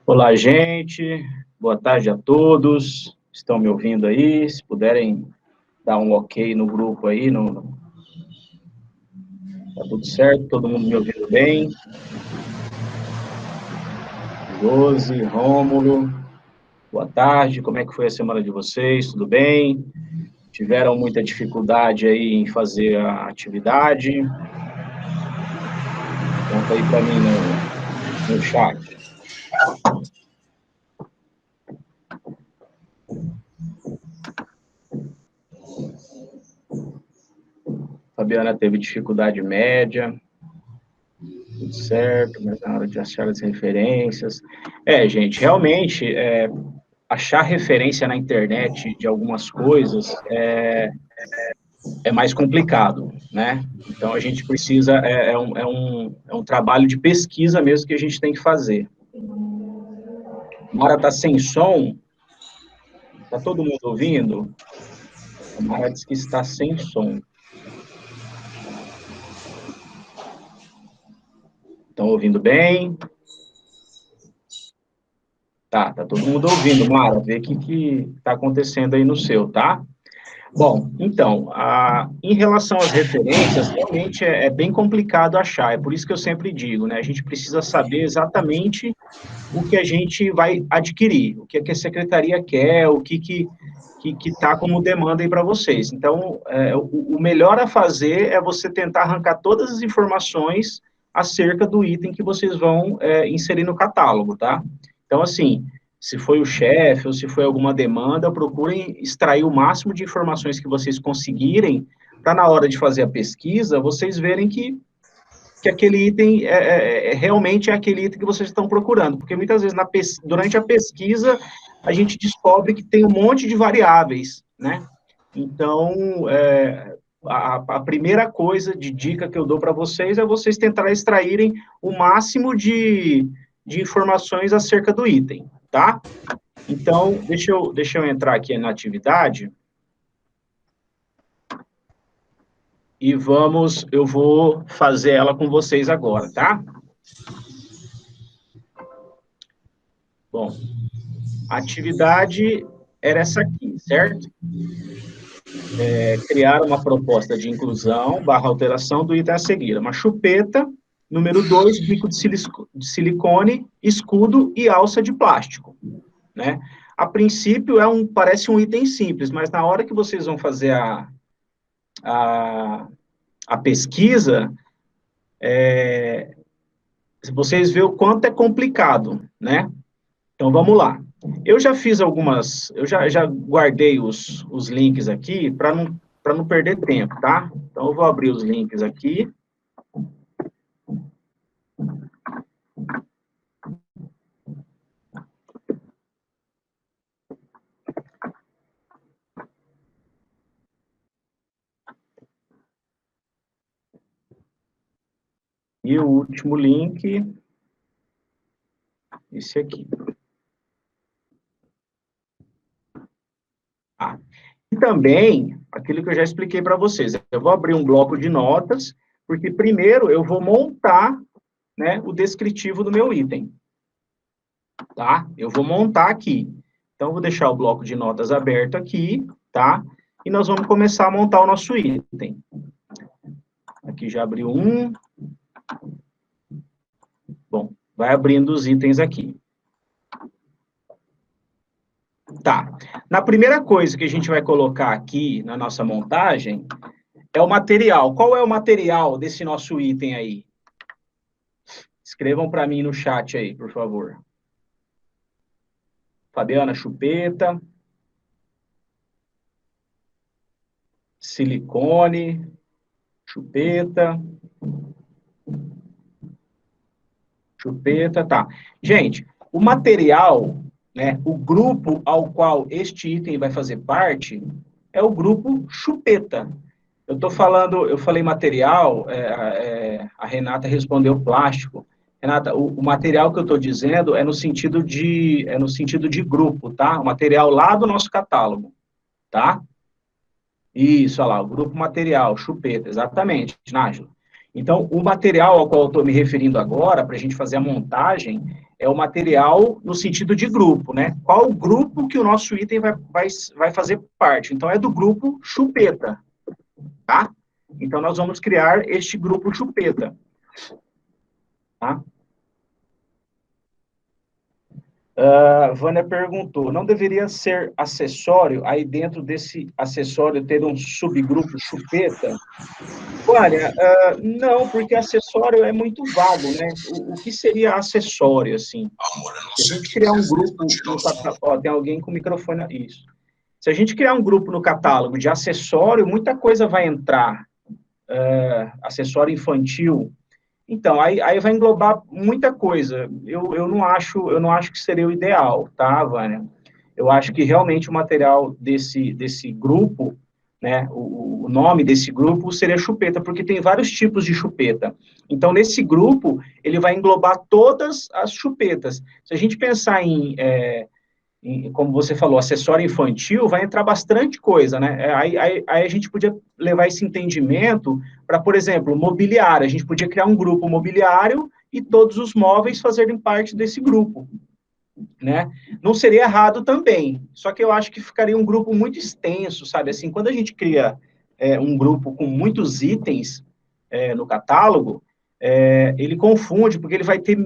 Olá, gente. Boa tarde a todos. Estão me ouvindo aí? Se puderem dar um ok no grupo aí, tá tudo certo? Todo mundo me ouvindo bem? Josi, Rômulo, boa tarde. Como é que foi a semana de vocês? Tudo bem? Tiveram muita dificuldade aí em fazer a atividade? Conta aí para mim no chat. Fabiana teve dificuldade média, tudo certo, mas na hora de achar as referências. Gente, realmente, achar referência na internet de algumas coisas é mais complicado, né? Então, a gente precisa, é um trabalho de pesquisa mesmo que a gente tem que fazer. Mara está sem som, está todo mundo ouvindo? A Mara diz que está sem som. Estão ouvindo bem? Tá todo mundo ouvindo, Mara, vê o que está acontecendo aí no seu, tá? Bom, então, em relação às referências, realmente é bem complicado achar, é por isso que eu sempre digo, né? A gente precisa saber exatamente o que a gente vai adquirir, o que a secretaria quer, o que está como demanda aí para vocês. Então, o melhor a fazer é você tentar arrancar todas as informações acerca do item que vocês vão inserir no catálogo, tá? Então, assim, se foi o chefe ou se foi alguma demanda, procurem extrair o máximo de informações que vocês conseguirem, para na hora de fazer a pesquisa, vocês verem que aquele item realmente é aquele item que vocês estão procurando, porque muitas vezes durante a pesquisa a gente descobre que tem um monte de variáveis, né? Então, a primeira coisa de dica que eu dou para vocês é vocês tentarem extraírem o máximo de informações acerca do item, tá? Então, deixa eu entrar aqui na atividade e eu vou fazer ela com vocês agora, tá? Bom, a atividade era essa aqui, certo? Criar uma proposta de inclusão / alteração do item a seguir. Uma chupeta, número 2, bico de silicone, escudo e alça de plástico, né? A princípio, parece um item simples, mas na hora que vocês vão fazer a pesquisa, vocês veem o quanto é complicado, né? Então, vamos lá. Eu já fiz eu já guardei os links aqui para não perder tempo, tá? Então, eu vou abrir os links aqui. E o último link, esse aqui. E também, aquilo que eu já expliquei para vocês, eu vou abrir um bloco de notas, porque primeiro eu vou montar, né, o descritivo do meu item, tá? Eu vou montar aqui. Então, eu vou deixar o bloco de notas aberto aqui, tá? E nós vamos começar a montar o nosso item. Aqui já abriu um. Bom, vai abrindo os itens aqui. Tá. Na primeira coisa que a gente vai colocar aqui na nossa montagem é o material. Qual é o material desse nosso item aí? Escrevam para mim no chat aí, por favor. Fabiana, chupeta. Silicone. Chupeta. Chupeta, tá. Gente, o material, né, o grupo ao qual este item vai fazer parte é o grupo chupeta. Eu falei material, a Renata respondeu plástico. Renata, o material que eu estou dizendo é no sentido de grupo, tá? O material lá do nosso catálogo, tá? Isso, olha lá, o grupo material, chupeta, exatamente, Nájila. Então, o material ao qual eu estou me referindo agora, para a gente fazer a montagem, é o material no sentido de grupo, né? Qual o grupo que o nosso item vai fazer parte? Então, é do grupo chupeta, tá? Então, nós vamos criar este grupo chupeta, tá? A Vânia perguntou, não deveria ser acessório, aí dentro desse acessório ter um subgrupo chupeta? Olha, não, porque acessório é muito vago, né? O que seria acessório, assim? Se a gente criar um grupo no catálogo, ó, tem alguém com microfone, isso. Se a gente criar um grupo no catálogo de acessório, muita coisa vai entrar, acessório infantil. Então, aí vai englobar muita coisa. Eu não acho que seria o ideal, tá, Vânia? Eu acho que realmente o material desse grupo, né, o nome desse grupo seria chupeta, porque tem vários tipos de chupeta. Então, nesse grupo, ele vai englobar todas as chupetas. Se a gente pensar como você falou, acessório infantil, vai entrar bastante coisa, né? Aí a gente podia levar esse entendimento para, por exemplo, mobiliário. A gente podia criar um grupo mobiliário e todos os móveis fazerem parte desse grupo, né? Não seria errado também, só que eu acho que ficaria um grupo muito extenso, sabe? Assim, quando a gente cria um grupo com muitos itens no catálogo, ele confunde, porque ele vai ter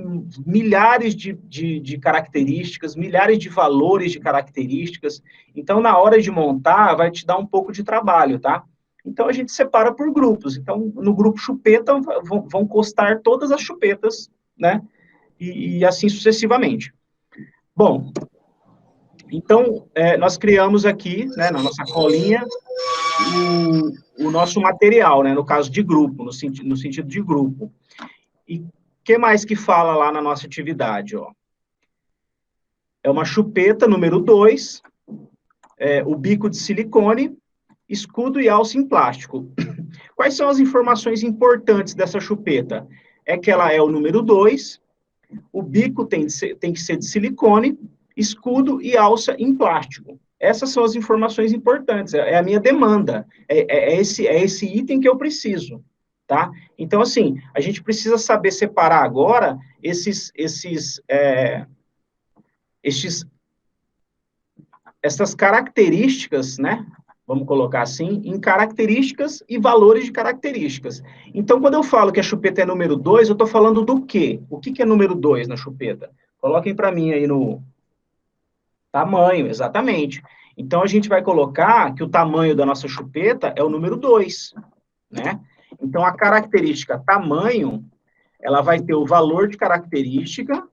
milhares de características, milhares de valores de características. Então, na hora de montar, vai te dar um pouco de trabalho, tá? Então, a gente separa por grupos. Então, no grupo chupeta, vão constar todas as chupetas, né? E assim sucessivamente. Bom, então, nós criamos aqui, né, na nossa colinha, o nosso material, né, no caso de grupo, no sentido de grupo. E o que mais que fala lá na nossa atividade? Ó? É uma chupeta número 2, o bico de silicone, escudo e alça em plástico. Quais são as informações importantes dessa chupeta? É que ela é o número 2, o bico tem que ser de silicone, escudo e alça em plástico. Essas são as informações importantes, é a minha demanda, é esse item que eu preciso, tá? Então, assim, a gente precisa saber separar agora essas características, né? Vamos colocar assim, em características e valores de características. Então, quando eu falo que a chupeta é número 2, eu estou falando do quê? O que é número 2 na chupeta? Coloquem para mim aí no tamanho, exatamente. Então, a gente vai colocar que o tamanho da nossa chupeta é o número 2, né? Então, a característica tamanho, ela vai ter o valor de característica.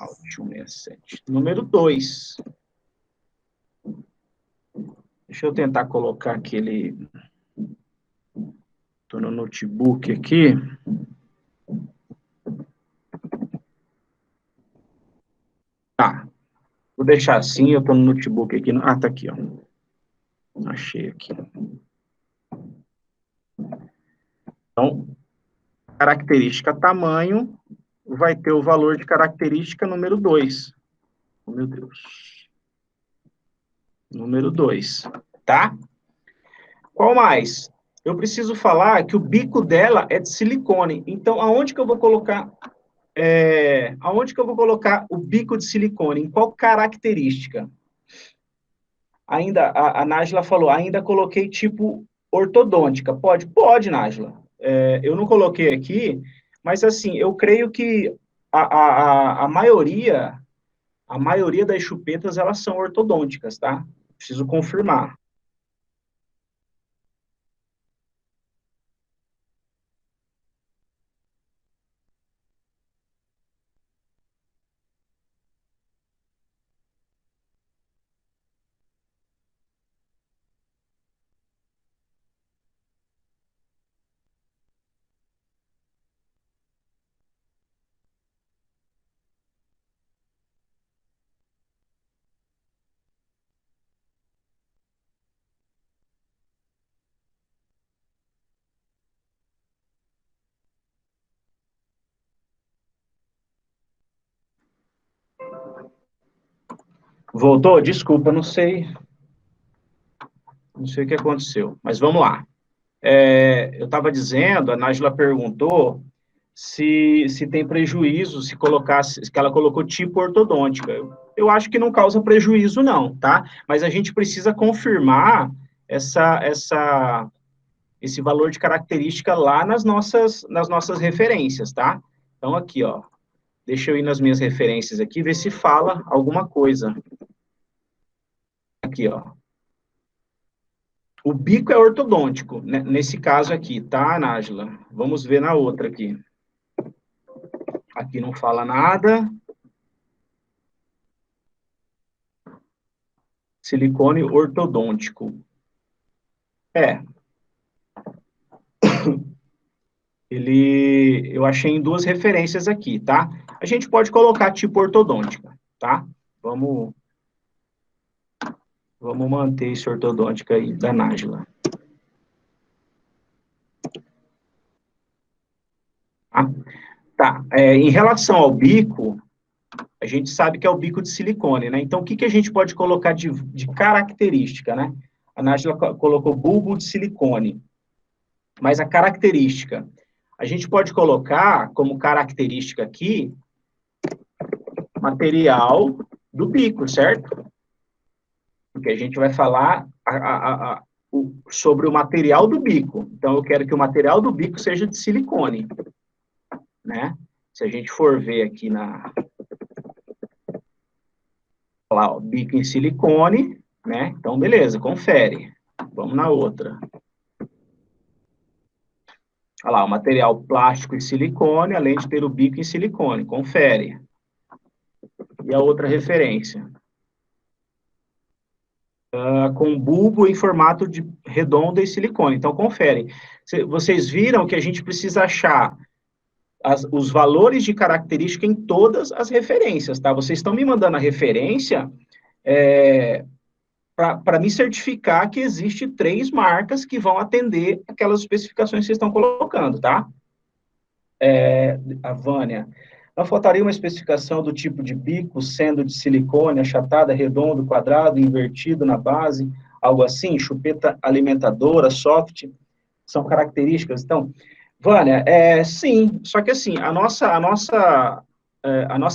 Alt 167. Número 2. Deixa eu tentar colocar aquele. Estou no notebook aqui. Tá. Vou deixar assim, eu estou no notebook aqui. Ah, tá aqui, ó. Achei aqui. Então, característica tamanho vai ter o valor de característica número 2. Oh, meu Deus. Número 2, tá? Qual mais? Eu preciso falar que o bico dela é de silicone. Então, aonde que eu vou colocar o bico de silicone? Em qual característica? Ainda, a Nájila falou, ainda coloquei tipo ortodôntica. Pode? Pode, Nájila. Eu não coloquei aqui, mas assim, eu creio que a maioria das chupetas, elas são ortodônticas, tá? Preciso confirmar. Voltou? Desculpa, não sei o que aconteceu, mas vamos lá. eu estava dizendo, a Nájila perguntou se tem prejuízo se colocasse, que ela colocou tipo ortodôntica. Eu acho que não causa prejuízo, não, tá? Mas a gente precisa confirmar esse valor de característica lá nas nossas referências, tá? Então, aqui, ó, deixa eu ir nas minhas referências aqui, ver se fala alguma coisa. Aqui, ó. O bico é ortodôntico, né, nesse caso aqui, tá, Nájila? Vamos ver na outra aqui. Aqui não fala nada. Silicone ortodôntico. É, eu achei em duas referências aqui, tá? A gente pode colocar tipo ortodôntica, tá? Vamos manter esse ortodôntica aí da Nájila. Tá? Tá. Em relação ao bico, a gente sabe que é o bico de silicone, né? Então, o que a gente pode colocar de característica, né? A Nájila colocou bulbo de silicone, mas a característica, a gente pode colocar como característica aqui, material do bico, certo? Porque a gente vai falar sobre o material do bico. Então, eu quero que o material do bico seja de silicone, né? Se a gente for ver aqui lá, ó, bico em silicone, né? Então, beleza, confere. Vamos na outra. Olha lá, o material plástico e silicone, além de ter o bico em silicone, confere. E a outra referência? Com bulbo em formato de redonda e silicone. Então, confere. Vocês viram que a gente precisa achar os valores de característica em todas as referências, tá? Vocês estão me mandando a referência para me certificar que existe 3 marcas que vão atender aquelas especificações que vocês estão colocando, tá? A Vânia. Não faltaria uma especificação do tipo de bico, sendo de silicone, achatada, redondo, quadrado, invertido na base, algo assim? Chupeta alimentadora, soft, são características. Então, Vânia, sim, só que assim, a nossa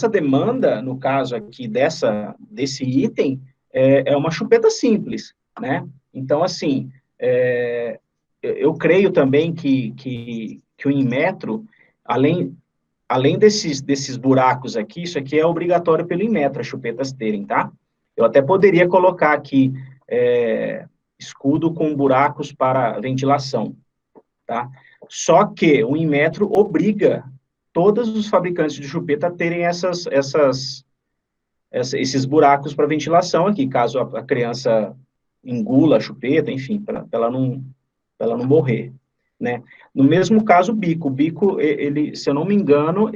demanda, no caso aqui desse item, é uma chupeta simples, né? Então, assim, eu creio também que o Inmetro, além desses buracos aqui, isso aqui é obrigatório pelo Inmetro, as chupetas terem, tá? Eu até poderia colocar aqui escudo com buracos para ventilação, tá? Só que o Inmetro obriga todos os fabricantes de chupeta a terem esses buracos para ventilação aqui, caso a criança engula a chupeta, enfim, para ela não morrer, né? No mesmo caso, o bico, ele, se eu não me engano,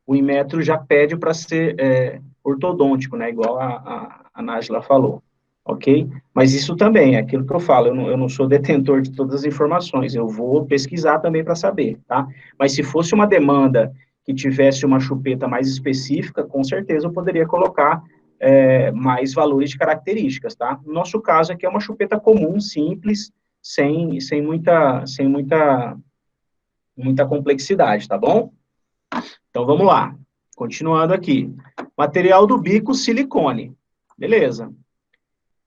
o Inmetro já pede para ser ortodôntico, né? Igual a Nájila falou, ok? Mas isso também é aquilo que eu falo, eu não sou detentor de todas as informações, eu vou pesquisar também para saber, tá? Mas se fosse uma demanda que tivesse uma chupeta mais específica, com certeza eu poderia colocar mais valores de características, tá? No nosso caso aqui é uma chupeta comum, simples, sem muita complexidade, tá bom? Então, vamos lá. Continuando aqui. Material do bico, silicone. Beleza.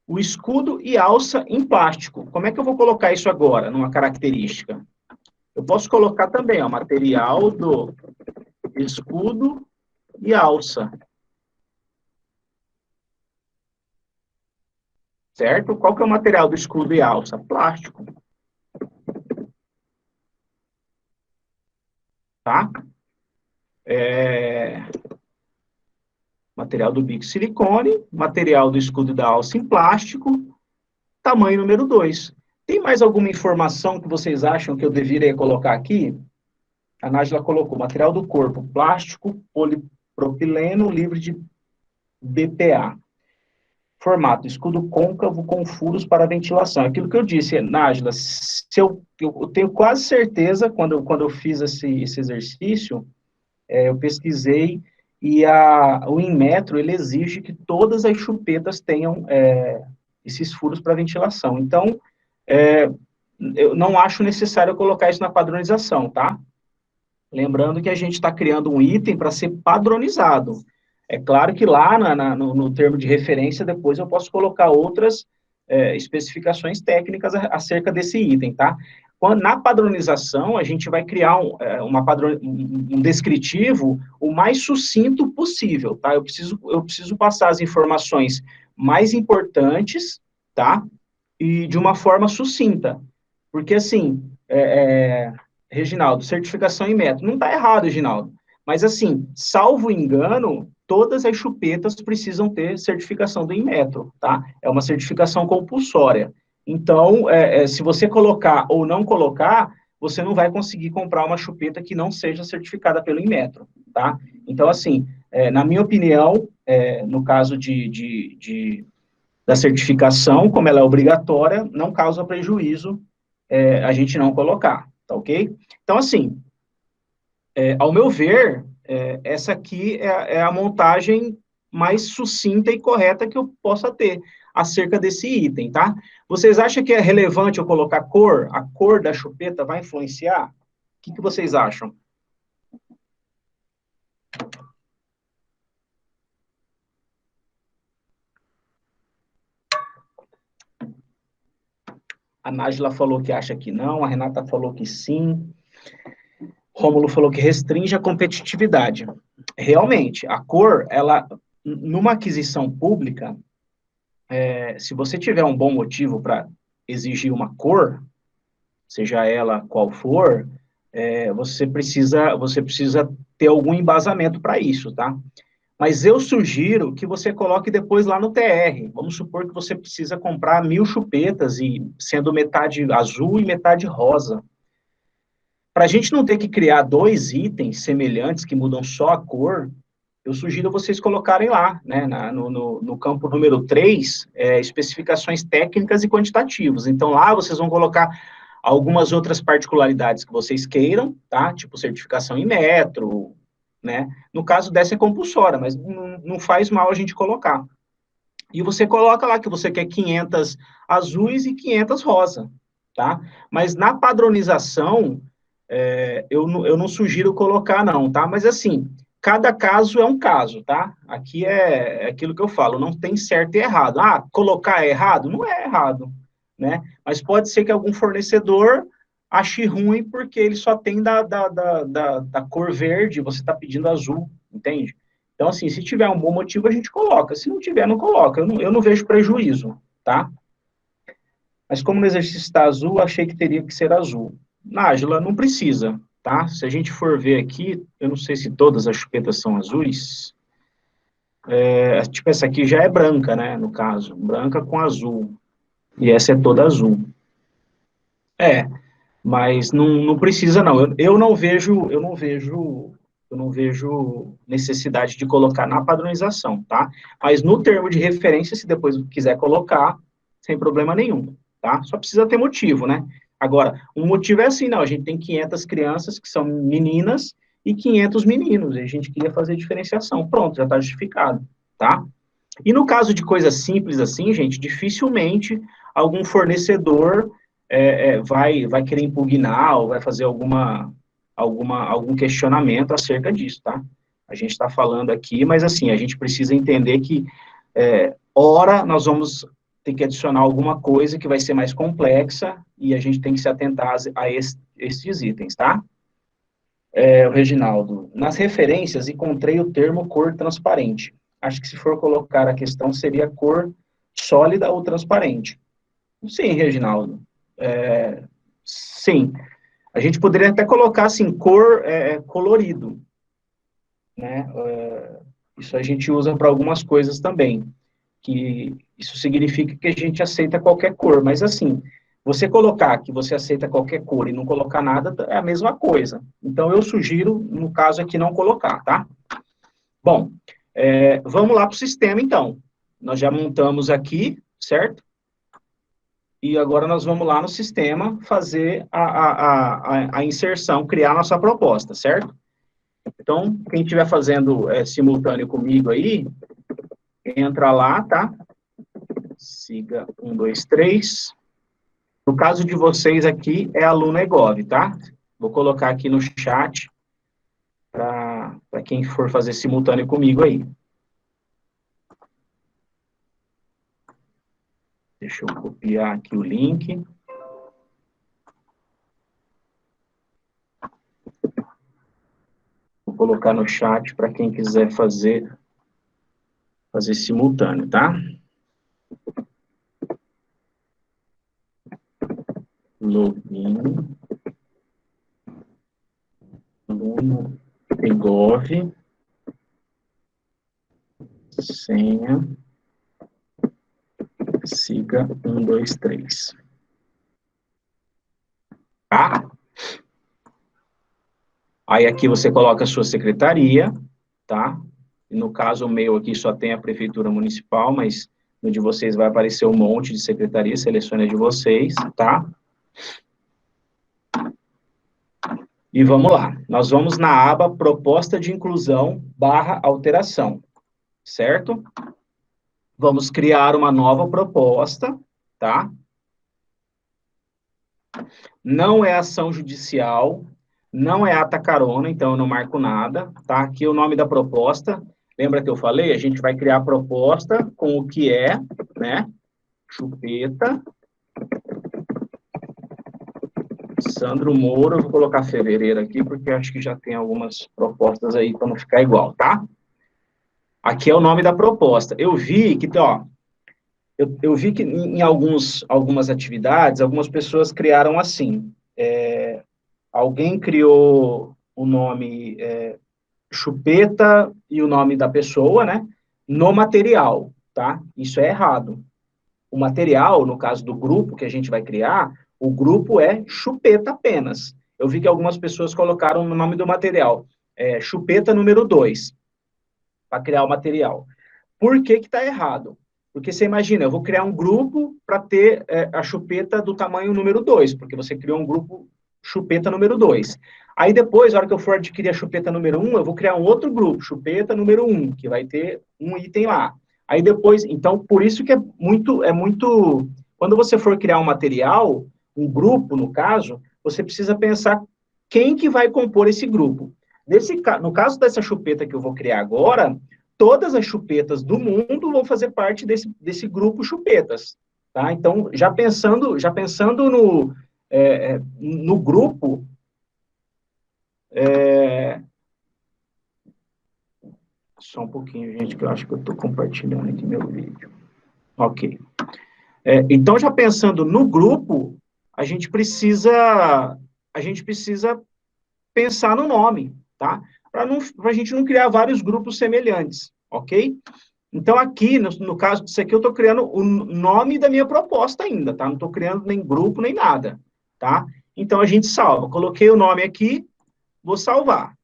O escudo e alça em plástico. Como é que eu vou colocar isso agora, numa característica? Eu posso colocar também, ó, material do escudo e alça. Certo? Qual que é o material do escudo e alça? Plástico. Tá? Material do bico silicone, material do escudo e da alça em plástico, tamanho número 2. Tem mais alguma informação que vocês acham que eu deveria colocar aqui? A Nájila colocou material do corpo, plástico, polipropileno, livre de BPA. Formato, escudo côncavo com furos para ventilação. Aquilo que eu disse, Nájila, eu tenho quase certeza, quando eu fiz esse exercício, eu pesquisei, e o Inmetro, ele exige que todas as chupetas tenham esses furos para ventilação. Então, eu não acho necessário colocar isso na padronização, tá? Lembrando que a gente está criando um item para ser padronizado. É claro que lá no termo de referência, depois eu posso colocar outras especificações técnicas acerca desse item, tá? Na padronização, a gente vai criar um descritivo o mais sucinto possível, tá? Eu preciso passar as informações mais importantes, tá? E de uma forma sucinta. Porque, assim, Reginaldo, certificação em método. Não está errado, Reginaldo. Mas, assim, salvo engano, todas as chupetas precisam ter certificação do Inmetro, tá? É uma certificação compulsória. Então, se você colocar ou não colocar, você não vai conseguir comprar uma chupeta que não seja certificada pelo Inmetro, tá? Então, assim, na minha opinião, no caso da certificação, como ela é obrigatória, não causa prejuízo a gente não colocar, tá ok? Então, assim, ao meu ver, essa aqui é a montagem mais sucinta e correta que eu possa ter acerca desse item, tá? Vocês acham que é relevante eu colocar cor? A cor da chupeta vai influenciar? O que vocês acham? A Nájila falou que acha que não, a Renata falou que sim, Rômulo falou que restringe a competitividade. Realmente, a cor, ela, numa aquisição pública, se você tiver um bom motivo para exigir uma cor, seja ela qual for, você precisa ter algum embasamento para isso, tá? Mas eu sugiro que você coloque depois lá no TR. Vamos supor que você precisa comprar 1.000 chupetas, e sendo metade azul e metade rosa. Para a gente não ter que criar dois itens semelhantes que mudam só a cor, eu sugiro vocês colocarem lá, né, no campo número 3, especificações técnicas e quantitativas. Então, lá vocês vão colocar algumas outras particularidades que vocês queiram, tá? Tipo certificação em metro, né? No caso dessa é compulsória, mas não faz mal a gente colocar. E você coloca lá que você quer 500 azuis e 500 rosa, tá? Mas na padronização, eu não sugiro colocar, não, tá? Mas assim, cada caso é um caso, tá? Aqui é aquilo que eu falo, não tem certo e errado. Ah, colocar é errado? Não é errado, né? Mas pode ser que algum fornecedor ache ruim porque ele só tem da cor verde, você está pedindo azul, entende? Então, assim, se tiver um bom motivo, a gente coloca. Se não tiver, não coloca. Eu não vejo prejuízo, tá? Mas como no exercício está azul, achei que teria que ser azul. Nájila, não precisa, tá? Se a gente for ver aqui, eu não sei se todas as chupetas são azuis. Tipo, essa aqui já é branca, né? No caso, branca com azul. E essa é toda azul. É, mas não precisa, não. Eu não vejo necessidade de colocar na padronização, tá? Mas no termo de referência, se depois quiser colocar, sem problema nenhum, tá? Só precisa ter motivo, né? Agora, um motivo é assim, não, a gente tem 500 crianças que são meninas e 500 meninos, e a gente queria fazer diferenciação. Pronto, já está justificado, tá? E no caso de coisas simples assim, gente, dificilmente algum fornecedor vai querer impugnar ou vai fazer algum questionamento acerca disso, tá? A gente está falando aqui, mas assim, a gente precisa entender que, ora, nós vamos ter que adicionar alguma coisa que vai ser mais complexa e a gente tem que se atentar a esses itens, tá? O Reginaldo, nas referências encontrei o termo cor transparente. Acho que se for colocar a questão, seria cor sólida ou transparente. Sim, Reginaldo. Sim. A gente poderia até colocar assim, cor colorido, né? Isso a gente usa para algumas coisas também, que isso significa que a gente aceita qualquer cor, mas assim, você colocar que você aceita qualquer cor e não colocar nada é a mesma coisa. Então, eu sugiro, no caso aqui, não colocar, tá? Bom, vamos lá para o sistema, então. Nós já montamos aqui, certo? E agora nós vamos lá no sistema fazer a inserção, criar a nossa proposta, certo? Então, quem estiver fazendo simultâneo comigo aí, entra lá, tá? Siga 1, 2, 3. No caso de vocês aqui, é aluno EGOV, tá? Vou colocar aqui no chat para quem for fazer simultâneo comigo aí. Deixa eu copiar aqui o link. Vou colocar no chat para quem quiser fazer simultâneo, tá? Login, aluno EGOV, senha, siga 123. Tá? Aí aqui você coloca a sua secretaria, tá? No caso, o meu aqui só tem a prefeitura municipal, mas no de vocês vai aparecer um monte de secretaria, selecione a de vocês, tá? E vamos lá. Nós vamos na aba Proposta de Inclusão / Alteração, certo? Vamos criar uma nova proposta, tá? Não é ação judicial, não é ata carona, então eu não marco nada, tá? Aqui é o nome da proposta. Lembra que eu falei? A gente vai criar a proposta com o que é, né? Chupeta, Sandro Moura, eu vou colocar fevereiro aqui, porque acho que já tem algumas propostas aí para não ficar igual, tá? Aqui é o nome da proposta. Eu vi que, ó, eu vi que em algumas atividades, algumas pessoas criaram assim, alguém criou o nome chupeta e o nome da pessoa, né, no material, tá? Isso é errado. O material, no caso do grupo que a gente vai criar, o grupo é chupeta apenas. Eu vi que algumas pessoas colocaram no nome do material, chupeta número 2, para criar o material. Por que que está errado? Porque você imagina, eu vou criar um grupo para ter a chupeta do tamanho número 2, porque você criou um grupo chupeta número 2. Aí depois, na hora que eu for adquirir a chupeta número 1, eu vou criar um outro grupo, chupeta número 1, que vai ter um item lá. Aí depois, então, por isso que é muito, quando você for criar um material, um grupo, no caso, você precisa pensar quem que vai compor esse grupo. No caso dessa chupeta que eu vou criar agora, todas as chupetas do mundo vão fazer parte desse grupo chupetas, tá? Então, já pensando no grupo, só um pouquinho, gente, que eu acho que eu estou compartilhando aqui meu vídeo. Ok. Então, já pensando no grupo, a gente precisa pensar no nome, tá? Para a gente não criar vários grupos semelhantes, ok? Então, aqui, no caso disso aqui, eu estou criando o nome da minha proposta ainda, tá? Não estou criando nem grupo, nem nada, tá? Então, a gente salva. Coloquei o nome aqui, vou salvar.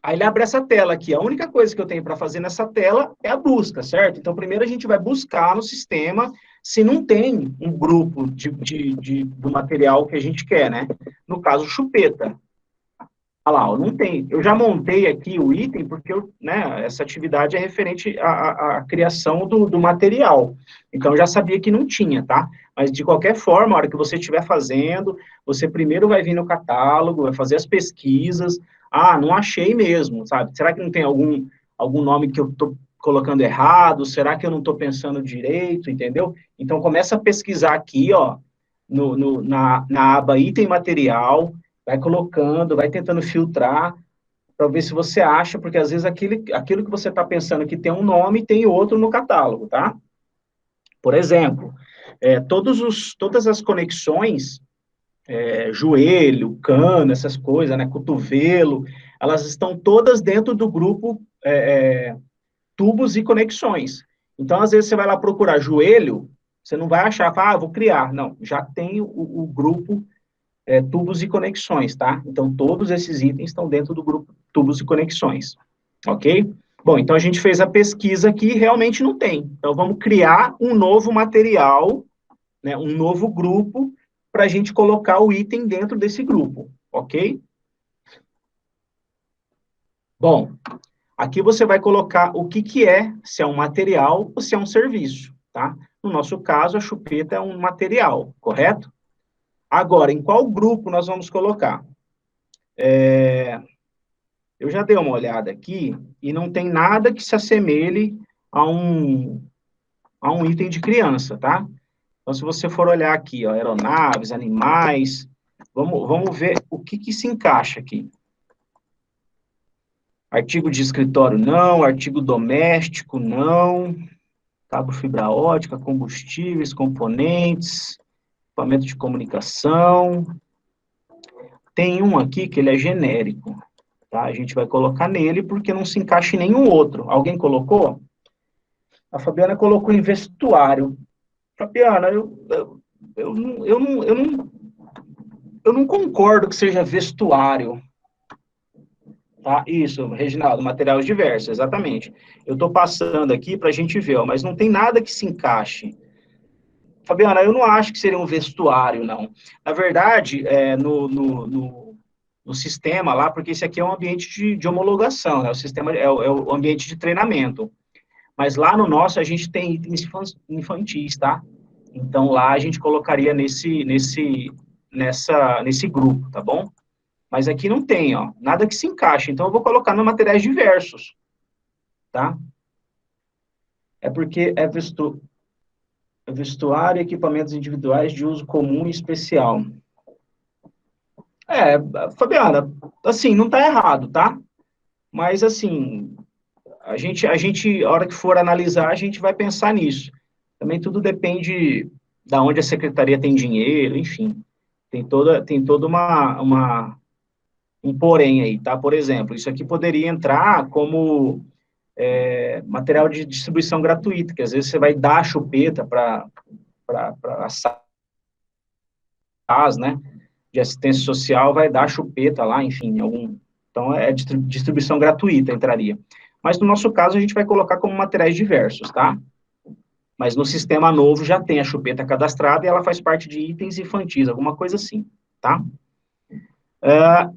Aí ele abre essa tela aqui. A única coisa que eu tenho para fazer nessa tela é a busca, certo? Então, primeiro a gente vai buscar no sistema se não tem um grupo do material que a gente quer, né? No caso, chupeta. Olha lá, não tem. Eu já montei aqui o item, porque essa atividade é referente à criação do material. Então, eu já sabia que não tinha, tá? Mas, de qualquer forma, a hora que você estiver fazendo, você primeiro vai vir no catálogo, vai fazer as pesquisas. Ah, não achei mesmo, sabe? Será que não tem algum nome que eu estou colocando errado? Será que eu não estou pensando direito, entendeu? Então, começa a pesquisar aqui, ó, na aba item material, vai colocando, vai tentando filtrar para ver se você acha, porque às vezes aquilo que você está pensando que tem um nome, tem outro no catálogo, tá? Por exemplo, todas as conexões, joelho, cano, essas coisas, né, cotovelo, elas estão todas dentro do grupo tubos e conexões. Então, às vezes, você vai lá procurar joelho, você não vai achar, vou criar. Não, já tem o grupo tubos e conexões, tá? Então, todos esses itens estão dentro do grupo tubos e conexões, ok? Bom, então a gente fez a pesquisa aqui e realmente não tem. Então, vamos criar um novo material, né, um novo grupo, para a gente colocar o item dentro desse grupo, ok? Bom, aqui você vai colocar o que é, se é um material ou se é um serviço, tá? No nosso caso, a chupeta é um material, correto? Agora, em qual grupo nós vamos colocar? Eu já dei uma olhada aqui e não tem nada que se assemelhe a um item de criança, tá? Então, se você for olhar aqui, ó, aeronaves, animais, vamos ver o que se encaixa aqui. Artigo de escritório, não. Artigo doméstico, não. Cabo fibra ótica, combustíveis, componentes, equipamento de comunicação. Tem um aqui que ele é genérico, tá? A gente vai colocar nele porque não se encaixa em nenhum outro. Alguém colocou? A Fabiana colocou em vestuário. Fabiana, eu não concordo que seja vestuário. Tá? Isso, Reginaldo, materiais diversos, exatamente. Eu estou passando aqui para a gente ver, ó, mas não tem nada que se encaixe. Fabiana, eu não acho que seria um vestuário, não. Na verdade, no sistema lá, porque esse aqui é um ambiente de homologação, né? O sistema é o ambiente de treinamento. Mas lá no nosso, a gente tem itens infantis, tá? Então, lá a gente colocaria nesse grupo, tá bom? Mas aqui não tem, ó, nada que se encaixe. Então, eu vou colocar no materiais diversos, tá? É porque é vestuário e equipamentos individuais de uso comum e especial. É, Fabiana, assim, não tá errado, tá? Mas, assim, a hora que for analisar, a gente vai pensar nisso. Também tudo depende da onde a secretaria tem dinheiro, enfim. Tem toda um porém aí, tá? Por exemplo, isso aqui poderia entrar como material de distribuição gratuita, que às vezes você vai dar a chupeta para as SAS, né, de assistência social, vai dar a chupeta lá, enfim, então é distribuição gratuita, entraria. Mas no nosso caso, a gente vai colocar como materiais diversos, tá? Mas no sistema novo já tem a chupeta cadastrada e ela faz parte de itens infantis, alguma coisa assim, tá?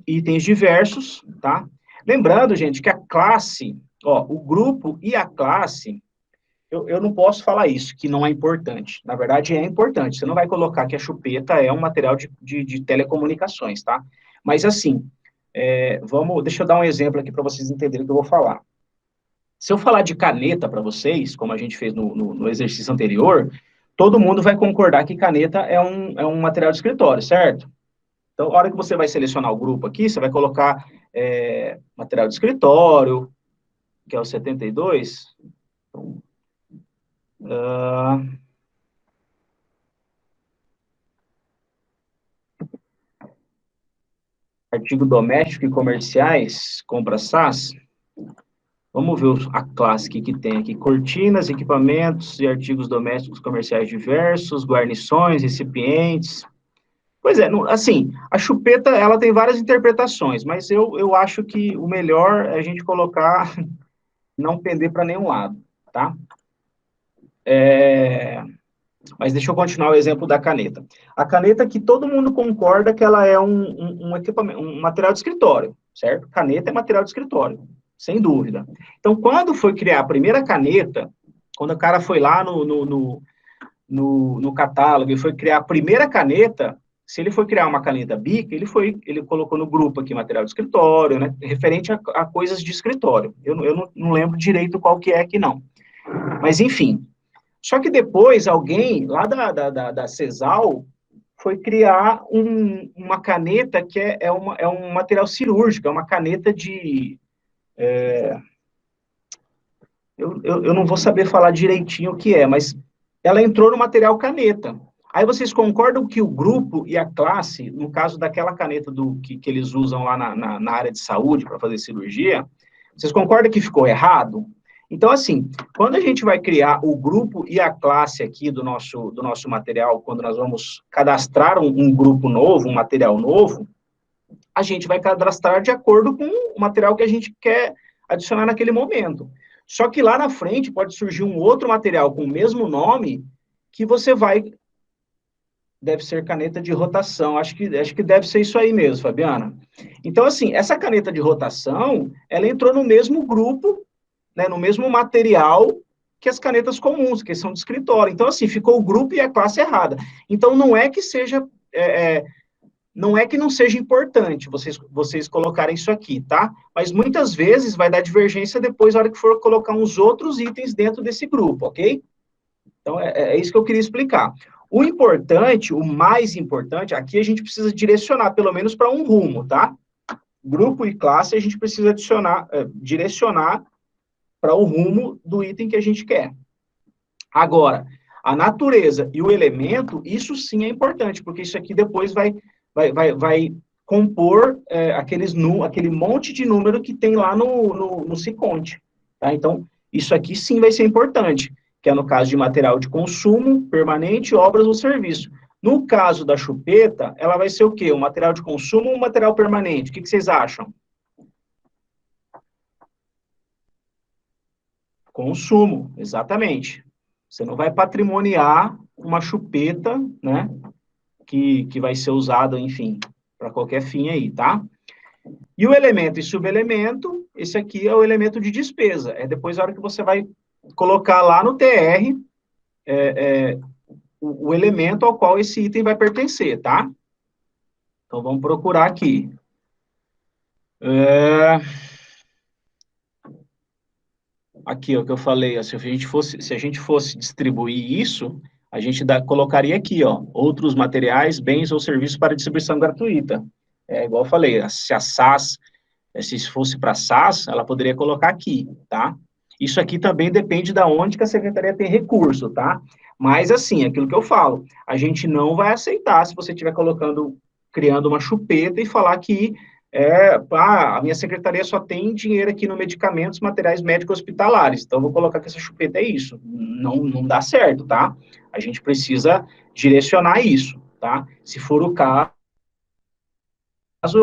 Itens diversos, tá? Lembrando, gente, que a classe, ó, o grupo e a classe, eu não posso falar isso, que não é importante. Na verdade, é importante. Você não vai colocar que a chupeta é um material de telecomunicações, tá? Mas, assim, deixa eu dar um exemplo aqui para vocês entenderem o que eu vou falar. Se eu falar de caneta para vocês, como a gente fez no exercício anterior, todo mundo vai concordar que caneta é um material de escritório, certo? Então, a hora que você vai selecionar o grupo aqui, você vai colocar material de escritório, que é o 72. Então, artigo doméstico e comerciais, compra SAS. Vamos ver a classe que tem aqui. Cortinas, equipamentos e artigos domésticos comerciais diversos, guarnições, recipientes. Pois é, assim, a chupeta, ela tem várias interpretações, mas eu acho que o melhor é a gente colocar, não pender para nenhum lado, tá? Mas deixa eu continuar o exemplo da caneta. A caneta que todo mundo concorda que ela é um equipamento, um material de escritório, certo? Caneta é material de escritório, sem dúvida. Então, quando foi criar a primeira caneta, quando o cara foi lá no catálogo e foi criar a primeira caneta, se ele foi criar uma caneta Bic, ele colocou no grupo aqui material de escritório, né? Referente a coisas de escritório. Eu não lembro direito qual que é aqui, não. Mas, enfim. Só que depois, alguém lá da CESAL foi criar uma caneta que é um material cirúrgico, é uma caneta de... eu não vou saber falar direitinho o que é, mas ela entrou no material caneta. Aí vocês concordam que o grupo e a classe, no caso daquela caneta que eles usam lá na área de saúde para fazer cirurgia, vocês concordam que ficou errado? Então, assim, quando a gente vai criar o grupo e a classe aqui do nosso material, quando nós vamos cadastrar um grupo novo, um material novo, a gente vai cadastrar de acordo com o material que a gente quer adicionar naquele momento. Só que lá na frente pode surgir um outro material com o mesmo nome que você vai... Deve ser caneta de rotação. Acho que deve ser isso aí mesmo, Fabiana. Então, assim, essa caneta de rotação, ela entrou no mesmo grupo, né, no mesmo material que as canetas comuns, que são de escritório. Então, assim, ficou o grupo e a classe errada. Então, não é que seja... não é que não seja importante vocês colocarem isso aqui, tá? Mas muitas vezes vai dar divergência depois na hora que for colocar uns outros itens dentro desse grupo, ok? Então, é isso que eu queria explicar. O importante, o mais importante, aqui a gente precisa direcionar, pelo menos para um rumo, tá? Grupo e classe a gente precisa direcionar para o rumo do item que a gente quer. Agora, a natureza e o elemento, isso sim é importante, porque isso aqui depois vai compor aquele monte de número que tem lá no Siconte. Tá? Então, isso aqui sim vai ser importante, que é no caso de material de consumo, permanente, obras ou serviço. No caso da chupeta, ela vai ser o quê? Um material de consumo ou um material permanente? O que vocês acham? Consumo, exatamente. Você não vai patrimoniar uma chupeta, né, que vai ser usada, enfim, para qualquer fim aí, tá? E o elemento e subelemento, esse aqui é o elemento de despesa. É depois a hora que você vai colocar lá no TR o elemento ao qual esse item vai pertencer, tá? Então, vamos procurar aqui. Aqui, ó, que eu falei, ó, se a gente fosse distribuir isso, a gente colocaria aqui, ó, outros materiais, bens ou serviços para distribuição gratuita. É igual eu falei, se a SAS, se fosse para SAS, ela poderia colocar aqui, tá? Isso aqui também depende da onde que a secretaria tem recurso, tá? Mas, assim, aquilo que eu falo, a gente não vai aceitar se você estiver criando uma chupeta e falar que a minha secretaria só tem dinheiro aqui no medicamentos, materiais médicos hospitalares, então eu vou colocar que essa chupeta é isso. Não dá certo, tá? A gente precisa direcionar isso, tá? Se for o caso,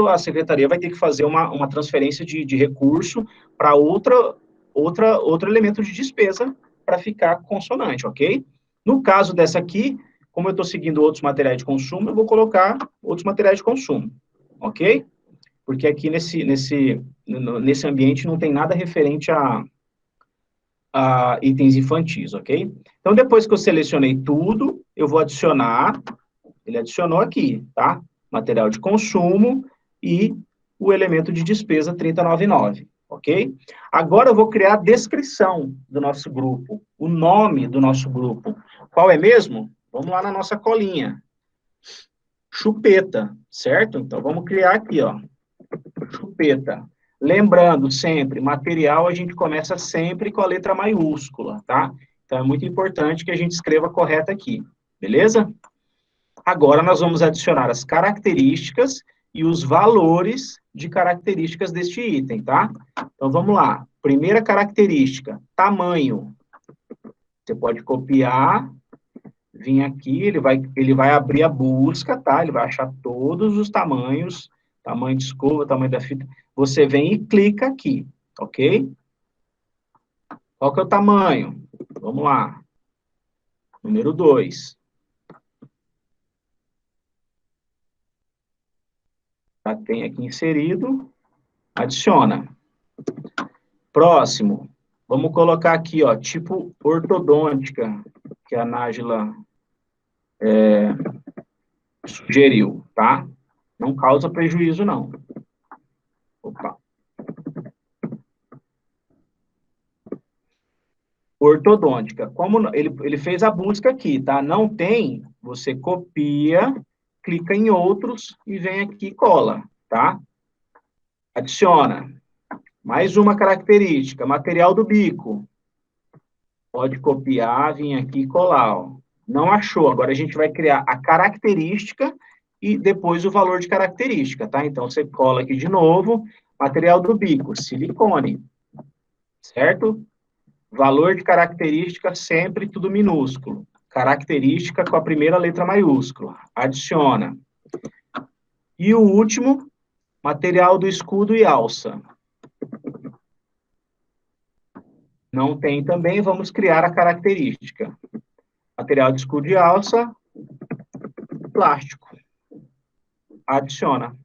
a secretaria vai ter que fazer uma transferência de recurso para outro elemento de despesa para ficar consonante, ok? No caso dessa aqui, como eu estou seguindo outros materiais de consumo, eu vou colocar outros materiais de consumo, ok? Porque aqui nesse ambiente não tem nada referente a itens infantis, ok? Então, depois que eu selecionei tudo, eu vou adicionar, ele adicionou aqui, tá? Material de consumo e o elemento de despesa 3099, ok? Agora eu vou criar a descrição do nosso grupo, o nome do nosso grupo. Qual é mesmo? Vamos lá na nossa colinha. Chupeta, certo? Então, vamos criar aqui, ó. Chupeta. Lembrando sempre, material a gente começa sempre com a letra maiúscula, tá? Então é muito importante que a gente escreva correto aqui, beleza? Agora nós vamos adicionar as características e os valores de características deste item, tá? Então vamos lá. Primeira característica, tamanho. Você pode copiar, vir aqui, ele vai abrir a busca, tá? Ele vai achar todos os tamanhos, tamanho de escova, tamanho da fita. Você vem e clica aqui, ok? Qual que é o tamanho? Vamos lá. Número 2. Já tem aqui inserido. Adiciona. Próximo. Vamos colocar aqui, ó, tipo ortodôntica, que a Nájila sugeriu, tá? Não causa prejuízo, não. Opa. Ortodôntica. Como ele fez a busca aqui, tá? Não tem, você copia, clica em outros e vem aqui e cola, tá? Adiciona. Mais uma característica, material do bico. Pode copiar, vir aqui e colar, ó. Não achou, agora a gente vai criar a característica e depois o valor de característica, tá? Então, você cola aqui de novo, material do bico, silicone, certo? Valor de característica, sempre tudo minúsculo. Característica com a primeira letra maiúscula. Adiciona. E o último, material do escudo e alça. Não tem também, vamos criar a característica. Material de escudo e alça, plástico. Adiciona.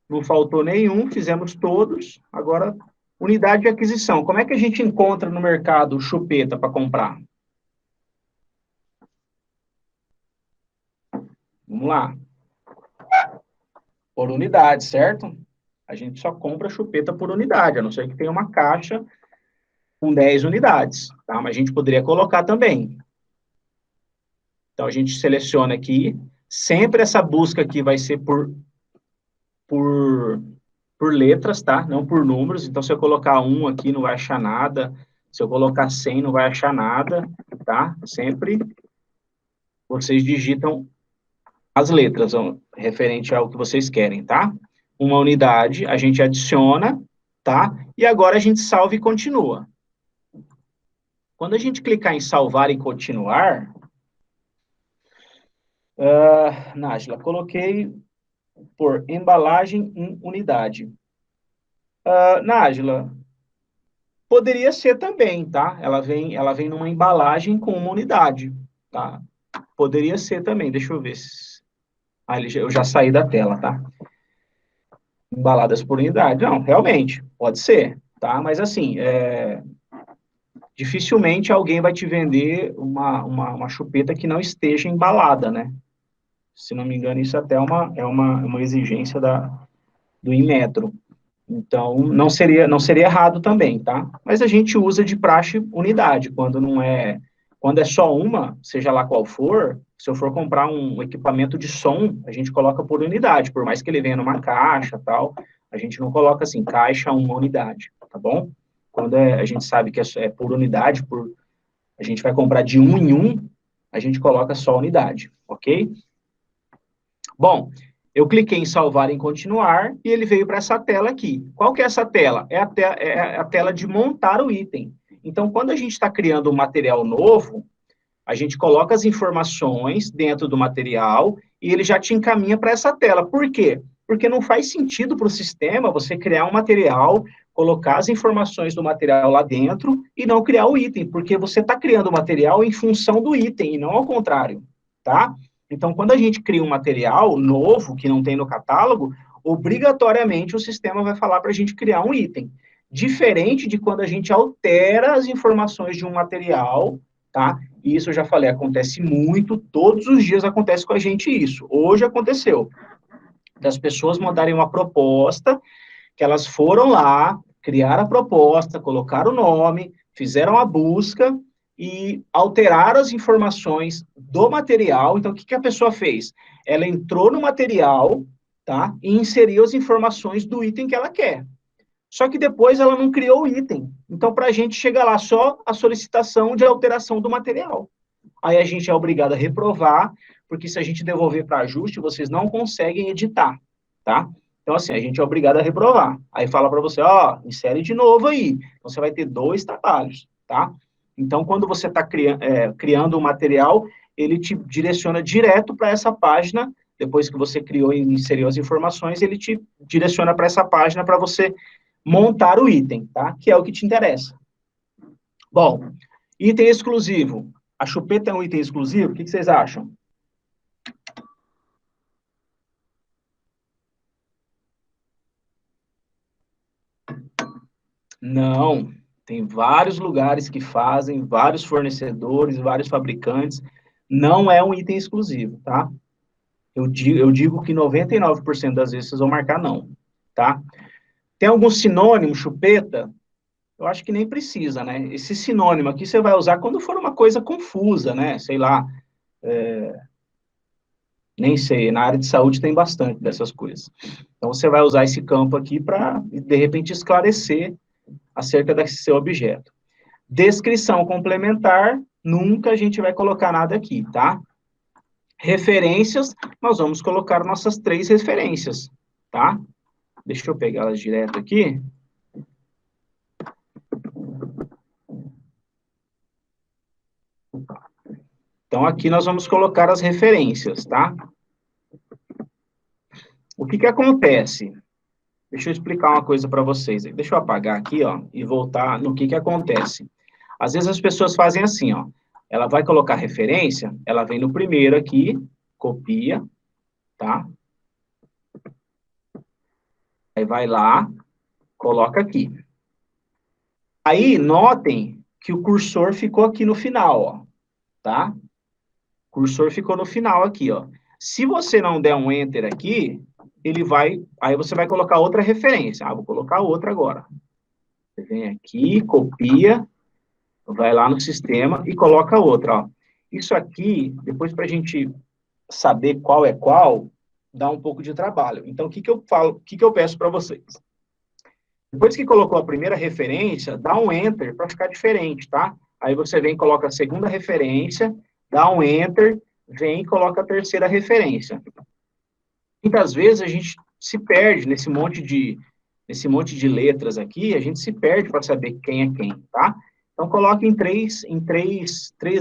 Não faltou nenhum, fizemos todos, agora Unidade de aquisição. Como é que a gente encontra no mercado chupeta para comprar? Vamos lá. Por unidade, certo? A gente só compra chupeta por unidade, a não ser que tenha uma caixa com 10 unidades, tá? Mas a gente poderia colocar também. Então, a gente seleciona aqui. Sempre essa busca aqui vai ser por, por letras, tá? Não por números. Então, se eu colocar 1 aqui, não vai achar nada. Se eu colocar 100, não vai achar nada, tá? Sempre vocês digitam as letras, referente ao que vocês querem, tá? Uma unidade, a gente adiciona, tá? E agora a gente salva e continua. Quando a gente clicar em salvar e continuar, Nájila, coloquei por embalagem em unidade. Nájila, poderia ser também, tá? Ela vem numa embalagem com uma unidade, tá? Poderia ser também, deixa eu ver. Eu já saí da tela, tá? Embaladas por unidade. Não, realmente, pode ser, tá? Mas assim, dificilmente alguém vai te vender uma chupeta que não esteja embalada, né? Se não me engano, isso até é uma exigência do Inmetro. Então, não seria errado também, tá? Mas a gente usa de praxe unidade, quando é só uma, seja lá qual for, se eu for comprar um equipamento de som, a gente coloca por unidade, por mais que ele venha numa caixa, tal, a gente não coloca assim, caixa, uma unidade, tá bom? Quando a gente sabe que é por unidade, a gente vai comprar de um em um, a gente coloca só unidade, ok? Bom, eu cliquei em salvar em continuar e ele veio para essa tela aqui. Qual que é essa tela? É a tela de montar o item. Então, quando a gente está criando um material novo, a gente coloca as informações dentro do material e ele já te encaminha para essa tela. Por quê? Porque não faz sentido para o sistema você criar um material, colocar as informações do material lá dentro e não criar o item, porque você está criando o material em função do item e não ao contrário, tá? Então, quando a gente cria um material novo que não tem no catálogo, obrigatoriamente o sistema vai falar para a gente criar um item. Diferente de quando a gente altera as informações de um material, tá? E isso eu já falei, acontece muito, todos os dias acontece com a gente isso. Hoje aconteceu das pessoas mandarem uma proposta, que elas foram lá, criaram a proposta, colocaram o nome, fizeram a busca e alteraram as informações do material. Então, o que a pessoa fez? Ela entrou no material, tá? E inseriu as informações do item que ela quer. Só que depois ela não criou o item. Então, para a gente chega lá só a solicitação de alteração do material. Aí a gente é obrigado a reprovar, porque se a gente devolver para ajuste, vocês não conseguem editar, tá? Então, assim, a gente é obrigado a reprovar. Aí fala para você, ó, insere de novo aí. Então, você vai ter 2 trabalhos, tá? Então, quando você está criando um material, ele te direciona direto para essa página. Depois que você criou e inseriu as informações, ele te direciona para essa página para você montar o item, tá? Que é o que te interessa. Bom, item exclusivo. A chupeta é um item exclusivo? O que vocês acham? Não. Tem vários lugares que fazem, vários fornecedores, vários fabricantes. Não é um item exclusivo, tá? Eu digo que 99% das vezes vocês vão marcar não, tá? Tem algum sinônimo, chupeta? Eu acho que nem precisa, né? Esse sinônimo aqui você vai usar quando for uma coisa confusa, né? Sei lá, nem sei, na área de saúde tem bastante dessas coisas. Então, você vai usar esse campo aqui para, de repente, esclarecer acerca desse seu objeto. Descrição complementar, nunca a gente vai colocar nada aqui, tá? Referências, nós vamos colocar nossas 3 referências, tá? Deixa eu pegá-las direto aqui. Então, aqui nós vamos colocar as referências, tá? O que acontece? Deixa eu explicar uma coisa para vocês. Deixa eu apagar aqui, ó, e voltar no que acontece. Às vezes as pessoas fazem assim, ó. Ela vai colocar referência, ela vem no primeiro aqui, copia, tá? Aí vai lá, coloca aqui. Aí, notem que o cursor ficou aqui no final, ó, tá? O cursor ficou no final aqui, ó. Se você não der um Enter aqui, ele vai... Aí você vai colocar outra referência. Ah, vou colocar outra agora. Você vem aqui, copia, vai lá no sistema e coloca outra, ó. Isso aqui, depois para a gente saber qual é qual, dá um pouco de trabalho. Então, o que que eu falo, o que que eu peço para vocês? Depois que colocou a primeira referência, dá um Enter para ficar diferente, tá? Aí você vem e coloca a segunda referência, dá um Enter, vem e coloca a terceira referência. Muitas vezes a gente se perde nesse monte de letras aqui, a gente se perde para saber quem é quem, tá? Então, coloque três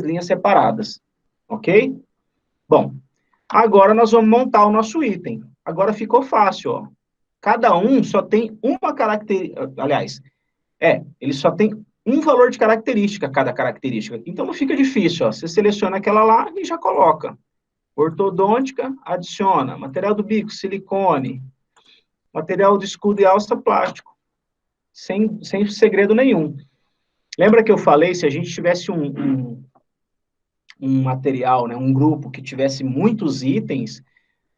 linhas separadas, ok? Bom, agora nós vamos montar o nosso item. Agora ficou fácil, ó. Cada um só tem uma característica, aliás, ele só tem um valor de característica, cada característica. Então não fica difícil, ó. Você seleciona aquela lá e já coloca. Ortodôntica, adiciona. Material do bico, silicone. Material de escudo e alça, plástico. Sem segredo nenhum. Lembra que eu falei, se a gente tivesse um material, né, um grupo que tivesse muitos itens,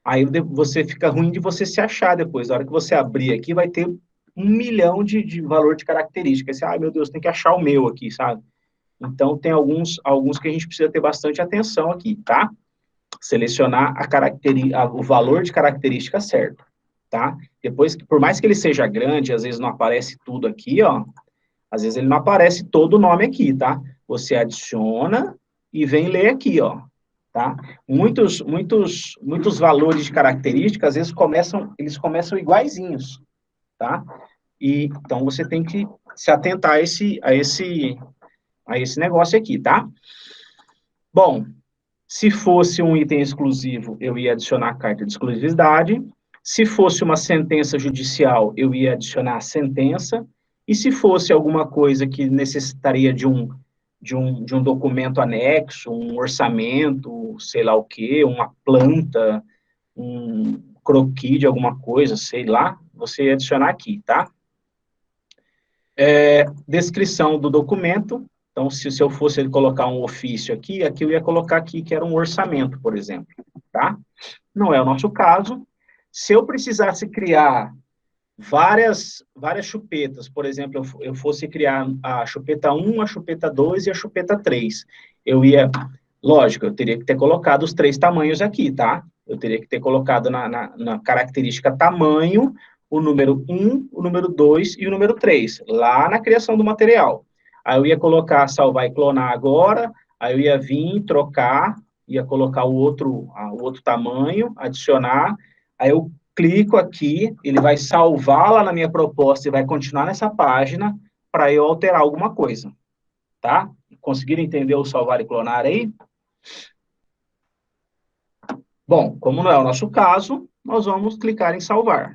aí você fica ruim de você se achar depois. Na hora que você abrir aqui, vai ter 1 milhão de valor de características. Você, ai, meu Deus, tem que achar o meu aqui, sabe? Então, tem alguns que a gente precisa ter bastante atenção aqui, tá? Selecionar o valor de característica certo, tá? Depois, por mais que ele seja grande, às vezes não aparece tudo aqui, ó. Às vezes ele não aparece todo o nome aqui, tá? Você adiciona e vem ler aqui, ó. Tá? Muitos valores de característica, às vezes eles começam iguaizinhos, tá? E então você tem que se atentar a esse negócio aqui, tá? Bom, se fosse um item exclusivo, eu ia adicionar a carta de exclusividade. Se fosse uma sentença judicial, eu ia adicionar a sentença. E se fosse alguma coisa que necessitaria de um documento anexo, um orçamento, sei lá o quê, uma planta, um croquis de alguma coisa, sei lá, você ia adicionar aqui, tá? Descrição do documento. Então, se eu fosse colocar um ofício aqui eu ia colocar aqui que era um orçamento, por exemplo, tá? Não é o nosso caso. Se eu precisasse criar várias chupetas, por exemplo, eu fosse criar a chupeta 1, a chupeta 2 e a chupeta 3, lógico, eu teria que ter colocado os 3 tamanhos aqui, tá? Eu teria que ter colocado na característica tamanho o número 1, o número 2 e o número 3, lá na criação do material. Aí eu ia colocar salvar e clonar agora, aí eu ia vir, trocar, ia colocar o outro tamanho, adicionar, aí eu clico aqui, ele vai salvar lá na minha proposta e vai continuar nessa página para eu alterar alguma coisa, tá? Conseguiram entender o salvar e clonar aí? Bom, como não é o nosso caso, nós vamos clicar em salvar.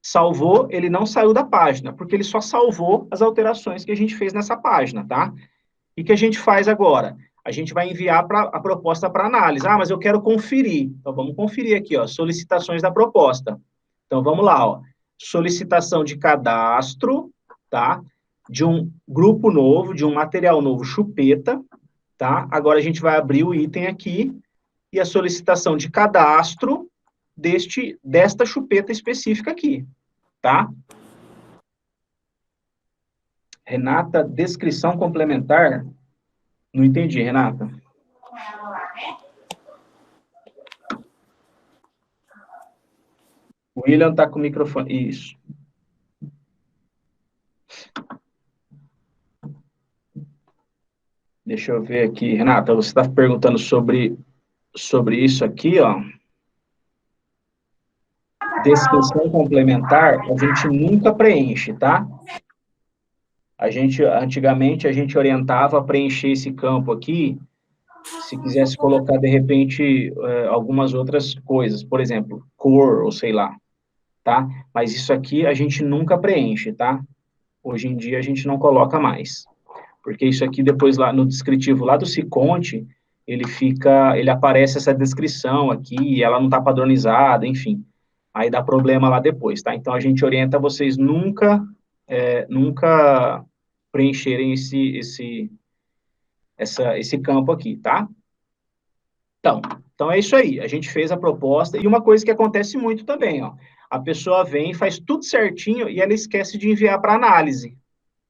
Salvou, ele não saiu da página, porque ele só salvou as alterações que a gente fez nessa página, tá? E o que a gente faz agora? A gente vai enviar a proposta para análise. Ah, mas eu quero conferir. Então, vamos conferir aqui, ó, solicitações da proposta. Então, vamos lá, ó. Solicitação de cadastro, tá? De um grupo novo, de um material novo, chupeta, tá? Agora, a gente vai abrir o item aqui e a solicitação de cadastro desta chupeta específica aqui, tá? Renata, descrição complementar? Não entendi, Renata. O William está com o microfone. Isso. Deixa eu ver aqui. Renata, você está perguntando sobre isso aqui, ó. Descrição complementar, a gente nunca preenche, tá? Antigamente, a gente orientava a preencher esse campo aqui, se quisesse colocar, de repente, algumas outras coisas, por exemplo, cor, ou sei lá, tá? Mas isso aqui a gente nunca preenche, tá? Hoje em dia, a gente não coloca mais. Porque isso aqui, depois, lá no descritivo lá do Siconte, ele aparece essa descrição aqui, e ela não está padronizada, enfim. aí dá problema lá depois, tá? Então, a gente orienta vocês nunca preencherem esse campo aqui, tá? Então é isso aí, a gente fez a proposta, e uma coisa que acontece muito também, ó, a pessoa vem, faz tudo certinho, e ela esquece de enviar para análise,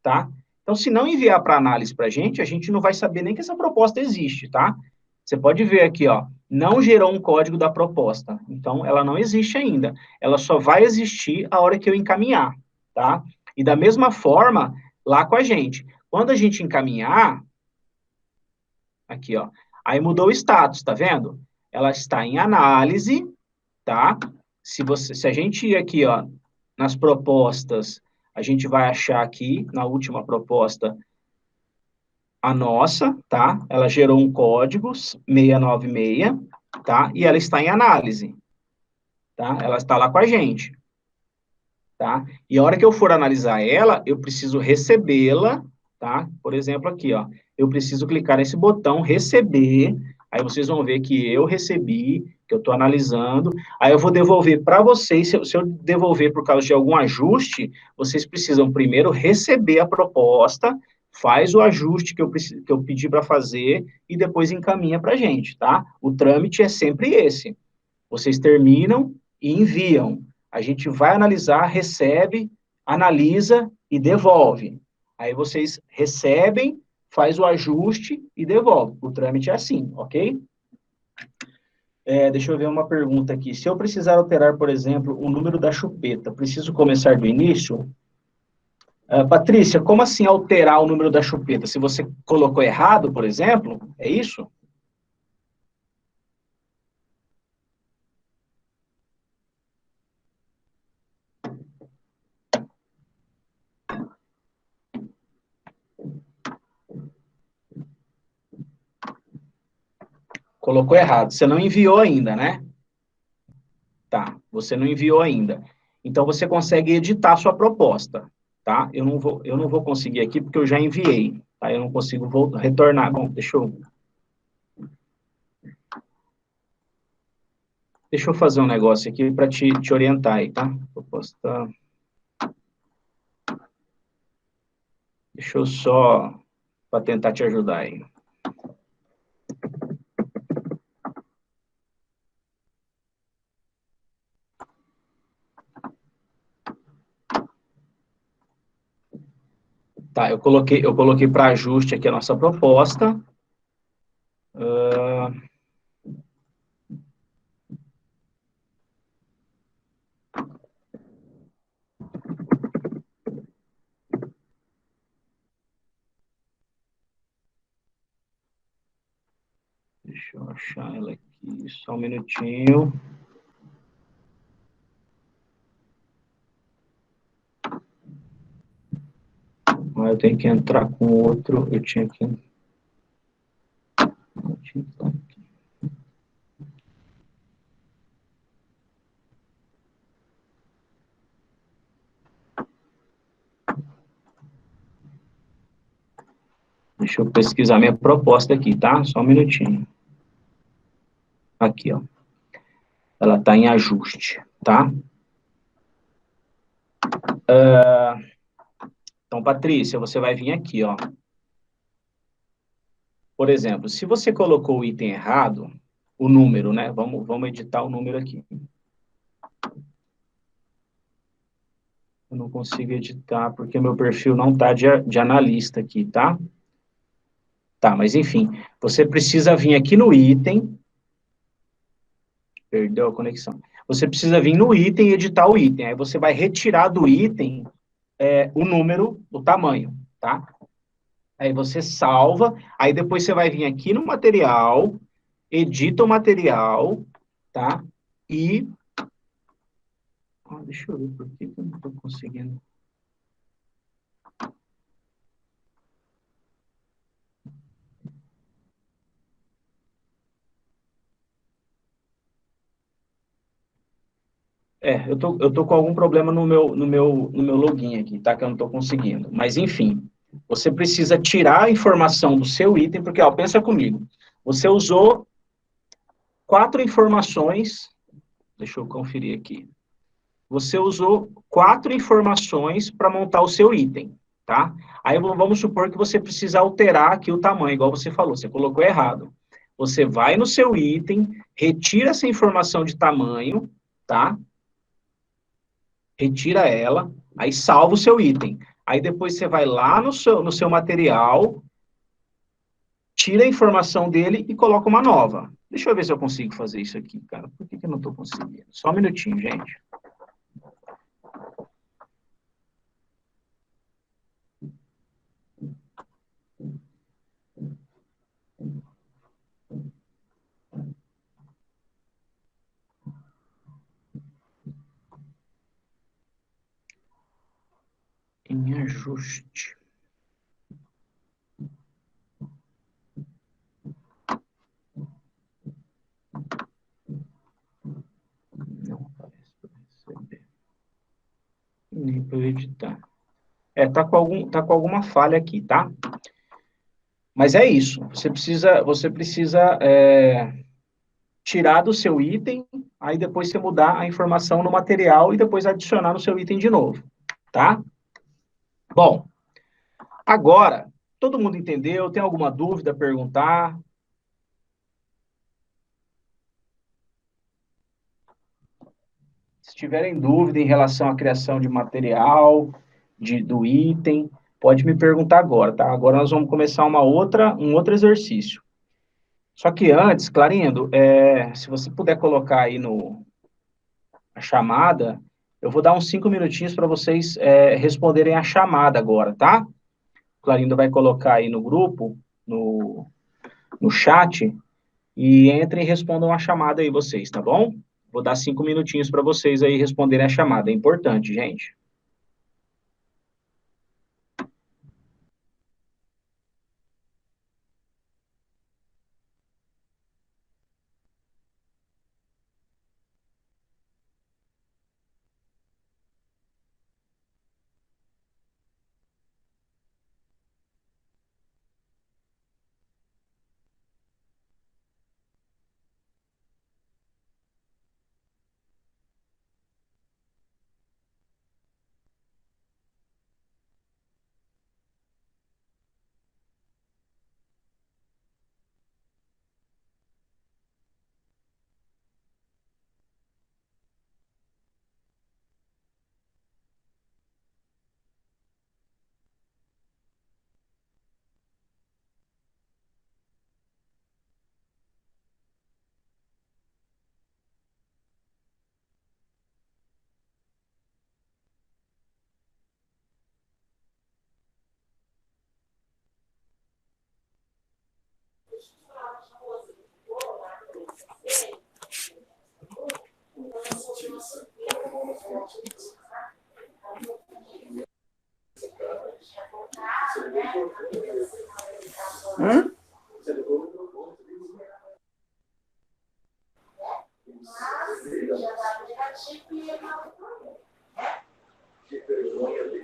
tá? Então, se não enviar para análise para a gente não vai saber nem que essa proposta existe, tá? Você pode ver aqui, ó, não gerou um código da proposta, então ela não existe ainda, ela só vai existir a hora que eu encaminhar, tá? E da mesma forma, lá com a gente, quando a gente encaminhar, aqui, ó, aí mudou o status, tá vendo? Ela está em análise, tá? Se a gente ir aqui, ó, nas propostas, a gente vai achar aqui, na última proposta, a nossa, tá? Ela gerou um código 696, tá? E ela está em análise, tá? Ela está lá com a gente, tá? E a hora que eu for analisar ela, eu preciso recebê-la, tá? Por exemplo, aqui, ó, eu preciso clicar nesse botão receber, aí vocês vão ver que eu recebi, que eu estou analisando, aí eu vou devolver para vocês, se eu devolver por causa de algum ajuste, vocês precisam primeiro receber a proposta, faz o ajuste que eu pedi para fazer e depois encaminha para a gente, tá? O trâmite é sempre esse. Vocês terminam e enviam. A gente vai analisar, recebe, analisa e devolve. Aí vocês recebem, faz o ajuste e devolve. O trâmite é assim, ok? Deixa eu ver uma pergunta aqui. Se eu precisar alterar, por exemplo, o número da chupeta, preciso começar do início? Patrícia, como assim alterar o número da chupeta? Se você colocou errado, por exemplo, é isso? Colocou errado. Você não enviou ainda, né? Tá, você não enviou ainda. Então, você consegue editar a sua proposta, tá? Eu não vou conseguir aqui porque eu já enviei, tá? Eu não consigo retornar. Bom, deixa eu fazer um negócio aqui para te orientar aí, tá? Proposta. Deixa eu só, para tentar te ajudar aí. Tá, eu coloquei para ajuste aqui a nossa proposta. Deixa eu achar ela aqui, só um minutinho. Eu tenho que entrar com outro, eu tinha que... Deixa eu pesquisar minha proposta aqui, tá? Só um minutinho. Aqui, ó. Ela está em ajuste, tá? Então, Patrícia, você vai vir aqui, ó. Por exemplo, se você colocou o item errado, o número, né? Vamos editar o número aqui. Eu não consigo editar porque meu perfil não está de analista aqui, tá? Tá, mas enfim, você precisa vir aqui no item. Perdeu a conexão. Você precisa vir no item e editar o item. Aí você vai retirar do item o número, o tamanho, tá? Aí você salva, aí depois você vai vir aqui no material, edita o material, tá? E... deixa eu ver por que eu não estou conseguindo. Eu tô com algum problema no meu login aqui, tá? Que eu não estou conseguindo. Mas, enfim, você precisa tirar a informação do seu item, porque, ó, pensa comigo. Você usou 4 informações, deixa eu conferir aqui. você usou 4 informações para montar o seu item, tá? Aí vamos supor que você precisa alterar aqui o tamanho, igual você falou, você colocou errado. Você vai no seu item, retira essa informação de tamanho, tá? Retira ela, aí salva o seu item. Aí depois você vai lá no seu material, tira a informação dele e coloca uma nova. Deixa eu ver se eu consigo fazer isso aqui, cara. Por que eu não estou conseguindo? Só um minutinho, gente. Em ajuste. Não aparece para receber. Nem para editar. Tá com alguma falha aqui, tá? Mas é isso. Você precisa tirar do seu item, aí depois você mudar a informação no material e depois adicionar no seu item de novo, tá? Bom, agora, todo mundo entendeu? Tem alguma dúvida, perguntar? Se tiverem dúvida em relação à criação de material, do item, pode me perguntar agora, tá? Agora nós vamos começar um outro exercício. Só que antes, Clarindo, se você puder colocar aí a chamada, eu vou dar uns 5 minutinhos para vocês responderem a chamada agora, tá? O Clarindo vai colocar aí no grupo, no chat, e entrem e respondam a chamada aí vocês, tá bom? Vou dar 5 minutinhos para vocês aí responderem a chamada. É importante, gente.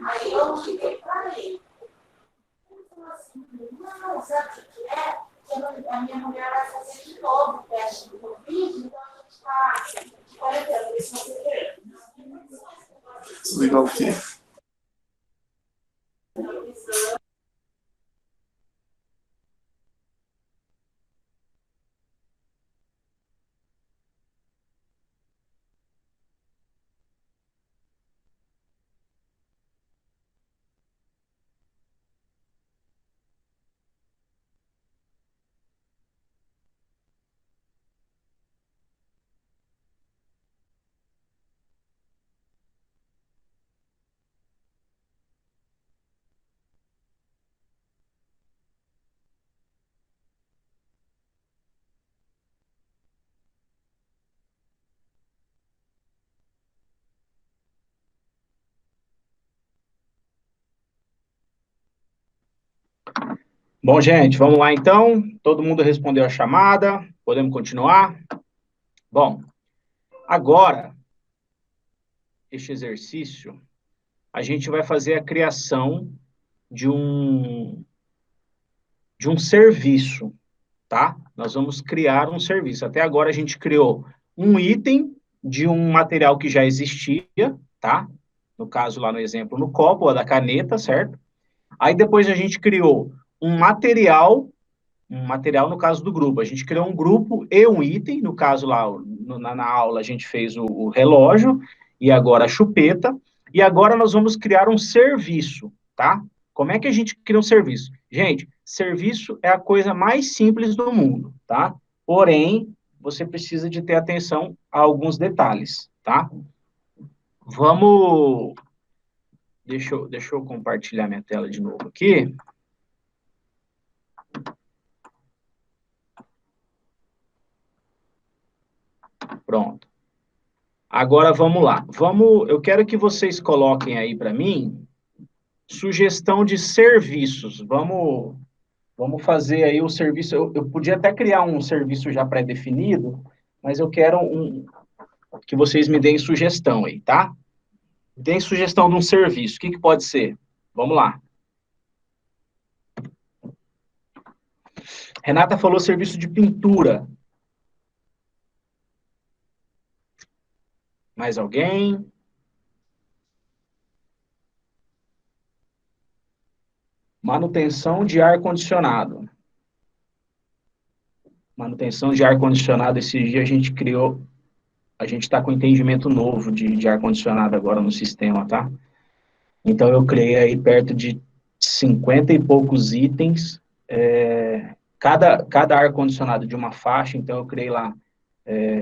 Aí eu liguei para ele. Ele falou assim, não, sabe o que é? A minha mulher vai fazer de novo o teste do Covid, então a gente está de quarentena. Desligar o quê? Bom, gente, vamos lá então. Todo mundo respondeu a chamada. Podemos continuar? Bom, agora, este exercício, a gente vai fazer a criação de um serviço, tá? Nós vamos criar um serviço. Até agora a gente criou um item de um material que já existia, tá? No caso, lá no exemplo, no copo, ou da caneta, certo? Aí depois a gente criou um material no caso do grupo. A gente criou um grupo e um item, no caso lá, na aula a gente fez o relógio, e agora a chupeta, e agora nós vamos criar um serviço, tá? Como é que a gente cria um serviço? Gente, serviço é a coisa mais simples do mundo, tá? Porém, você precisa de ter atenção a alguns detalhes, tá? Vamos... Deixa eu compartilhar minha tela de novo aqui. Pronto. Agora vamos lá. Eu quero que vocês coloquem aí para mim sugestão de serviços. Vamos fazer aí o serviço. Eu podia até criar um serviço já pré-definido, mas eu quero que vocês me deem sugestão aí, tá? Deem sugestão de um serviço. O que pode ser? Vamos lá. Renata falou serviço de pintura. Mais alguém? Manutenção de ar-condicionado. Manutenção de ar-condicionado, esse dia a gente criou, a gente está com entendimento novo de ar-condicionado agora no sistema, tá? Então eu criei aí perto de 50 e poucos itens, cada ar-condicionado de uma faixa, então eu criei lá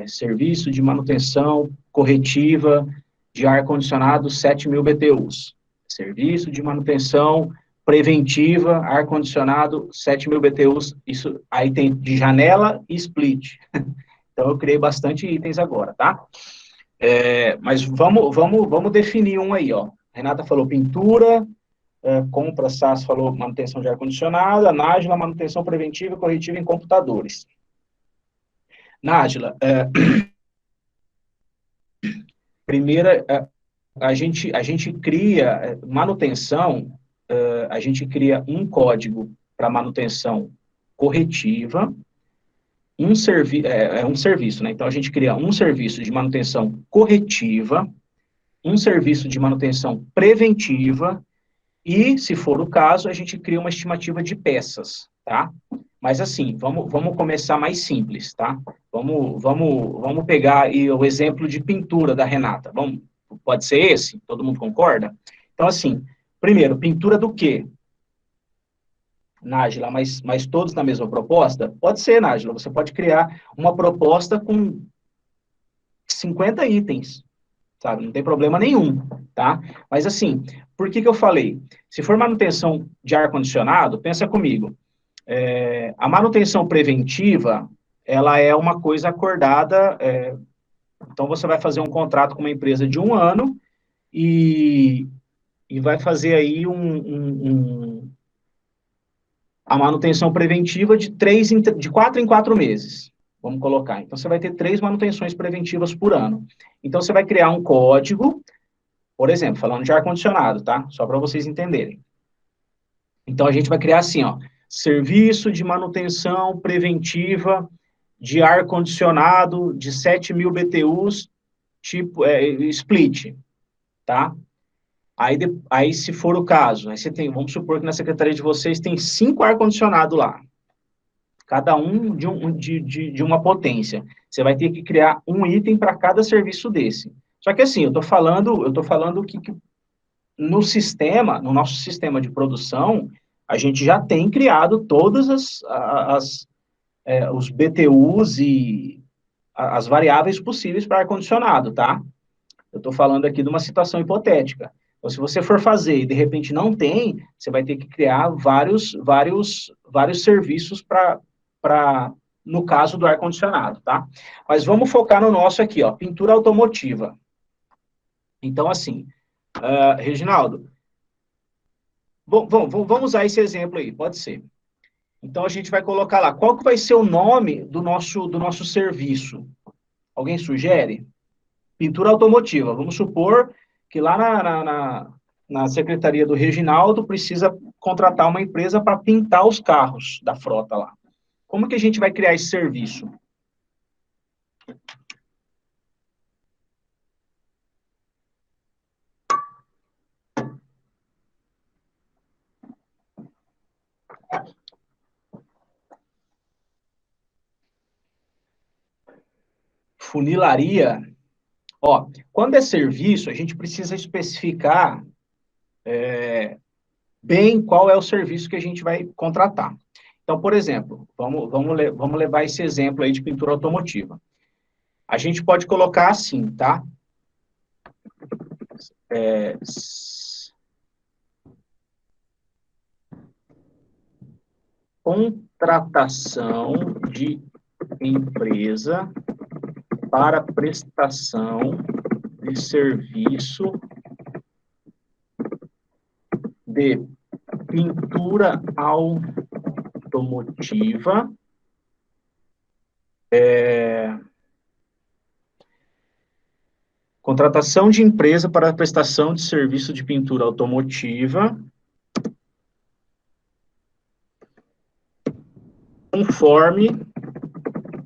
serviço de manutenção corretiva de ar-condicionado 7.000 BTUs. Serviço de manutenção preventiva, ar-condicionado 7.000 BTUs, isso aí tem de janela e split. Então eu criei bastante itens agora, tá? Mas vamos definir um aí, ó. Renata falou pintura, compra, SAS falou manutenção de ar-condicionado, a Nájila, manutenção preventiva e corretiva em computadores. Nájila, primeira, a gente cria manutenção, a gente cria um código para manutenção corretiva, um serviço, né? Então, a gente cria um serviço de manutenção corretiva, um serviço de manutenção preventiva, e, se for o caso, a gente cria uma estimativa de peças, tá? Mas, assim, vamos começar mais simples, tá? Vamos pegar aí o exemplo de pintura da Renata. Pode ser esse? Todo mundo concorda? Então, assim, primeiro, pintura do quê? Nájila, mas todos na mesma proposta? Pode ser, Nájila, você pode criar uma proposta com 50 itens, sabe? Não tem problema nenhum, tá? Mas assim, por que eu falei? Se for manutenção de ar-condicionado, pensa comigo, a manutenção preventiva, ela é uma coisa acordada, então você vai fazer um contrato com uma empresa de 1 ano e vai fazer aí a manutenção preventiva de 4 em 4 meses, vamos colocar. Então, você vai ter 3 manutenções preventivas por ano. Então, você vai criar um código, por exemplo, falando de ar-condicionado, tá? Só para vocês entenderem. Então, a gente vai criar assim, ó, serviço de manutenção preventiva de ar-condicionado de 7.000 BTUs, tipo, split, tá? Aí, se for o caso, aí você tem, vamos supor que na secretaria de vocês tem 5 ar-condicionado lá, cada um de uma potência. Você vai ter que criar um item para cada serviço desse. Só que assim, eu tô falando que no sistema, no nosso sistema de produção, a gente já tem criado todas os BTUs e as variáveis possíveis para ar-condicionado, tá? Eu estou falando aqui de uma situação hipotética. Então, se você for fazer e de repente não tem, você vai ter que criar vários serviços no caso do ar-condicionado, tá? Mas vamos focar no nosso aqui, ó, pintura automotiva. Então, assim, Reginaldo, vamos usar esse exemplo aí, pode ser. Então, a gente vai colocar lá, qual que vai ser o nome do nosso serviço? Alguém sugere? Pintura automotiva. Vamos supor que lá na secretaria do Reginaldo precisa contratar uma empresa para pintar os carros da frota lá. Como que a gente vai criar esse serviço? Funilaria. Ó, quando é serviço, a gente precisa especificar bem qual é o serviço que a gente vai contratar. Então, por exemplo, vamos levar esse exemplo aí de pintura automotiva. A gente pode colocar assim, tá? Contratação de empresa para prestação de serviço de pintura automotiva, contratação de empresa para prestação de serviço de pintura automotiva, conforme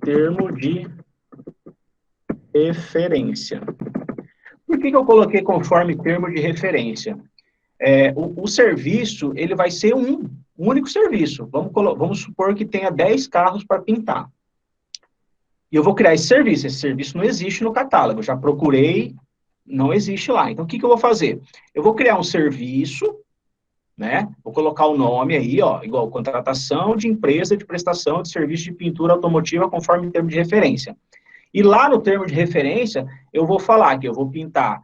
termo de referência. Por que eu coloquei conforme termo de referência? O serviço, ele vai ser um único serviço. Vamos supor que tenha 10 carros para pintar. E eu vou criar esse serviço não existe no catálogo, eu já procurei, não existe lá. Então, o que eu vou fazer? Eu vou criar um serviço, né? Vou colocar o nome aí, ó, igual contratação de empresa de prestação de serviço de pintura automotiva conforme termo de referência. E lá no termo de referência, eu vou falar que eu vou pintar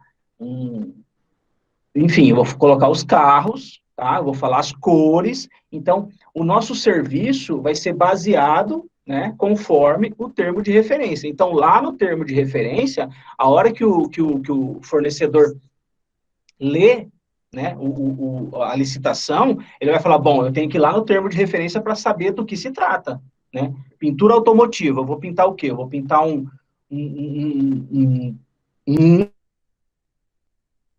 enfim, eu vou colocar os carros, tá? Eu vou falar as cores. Então, o nosso serviço vai ser baseado, né, conforme o termo de referência. Então, lá no termo de referência, a hora que o fornecedor lê, né, a licitação, ele vai falar, bom, eu tenho que ir lá no termo de referência para saber do que se trata, né? Pintura automotiva, eu vou pintar o quê? Eu vou pintar um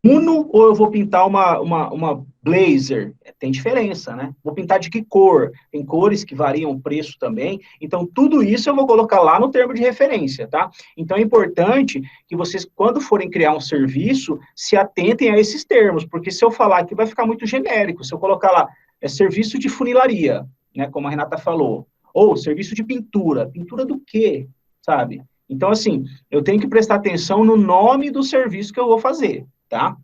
Uno ou eu vou pintar uma Blazer? Tem diferença, né? Vou pintar de que cor? Tem cores que variam o preço também. Então, tudo isso eu vou colocar lá no termo de referência, tá? Então, é importante que vocês, quando forem criar um serviço, se atentem a esses termos, porque se eu falar aqui vai ficar muito genérico. Se eu colocar lá, serviço de funilaria, né, como a Renata falou, ou serviço de pintura. Pintura do quê? Sabe? Então, assim, eu tenho que prestar atenção no nome do serviço que eu vou fazer, tá?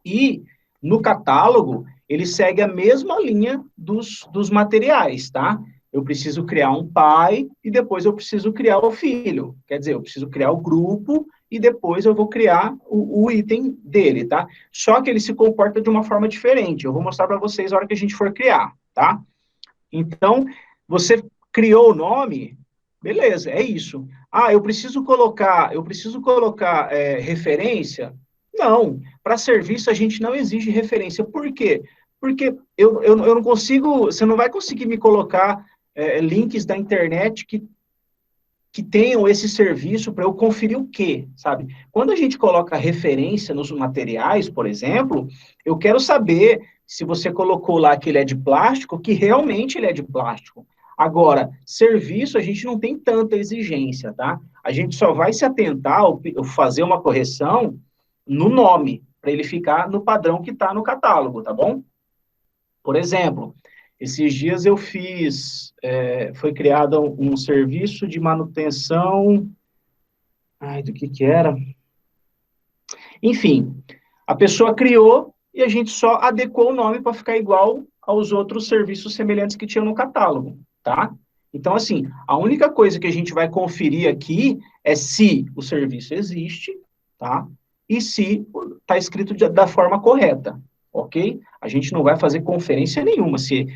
E no catálogo, ele segue a mesma linha dos materiais, tá? Eu preciso criar um pai e depois eu preciso criar o filho. Quer dizer, eu preciso criar o grupo e depois eu vou criar o item dele, tá? Só que ele se comporta de uma forma diferente. Eu vou mostrar para vocês na hora que a gente for criar, tá? Então, você criou o nome, beleza, é isso. Ah, eu preciso colocar referência? Não, para serviço a gente não exige referência. Por quê? Porque eu não consigo, você não vai conseguir me colocar links da internet que tenham esse serviço para eu conferir o quê, sabe? Quando a gente coloca referência nos materiais, por exemplo, eu quero saber se você colocou lá que ele é de plástico, que realmente ele é de plástico. Agora, serviço a gente não tem tanta exigência, tá? A gente só vai se atentar ou fazer uma correção no nome, para ele ficar no padrão que está no catálogo, tá bom? Por exemplo, esses dias eu fiz, foi criado um serviço de manutenção, do que era? Enfim, a pessoa criou e a gente só adequou o nome para ficar igual aos outros serviços semelhantes que tinham no catálogo, tá? Então, assim, a única coisa que a gente vai conferir aqui é se o serviço existe, tá? E se está escrito da forma correta, ok? A gente não vai fazer conferência nenhuma se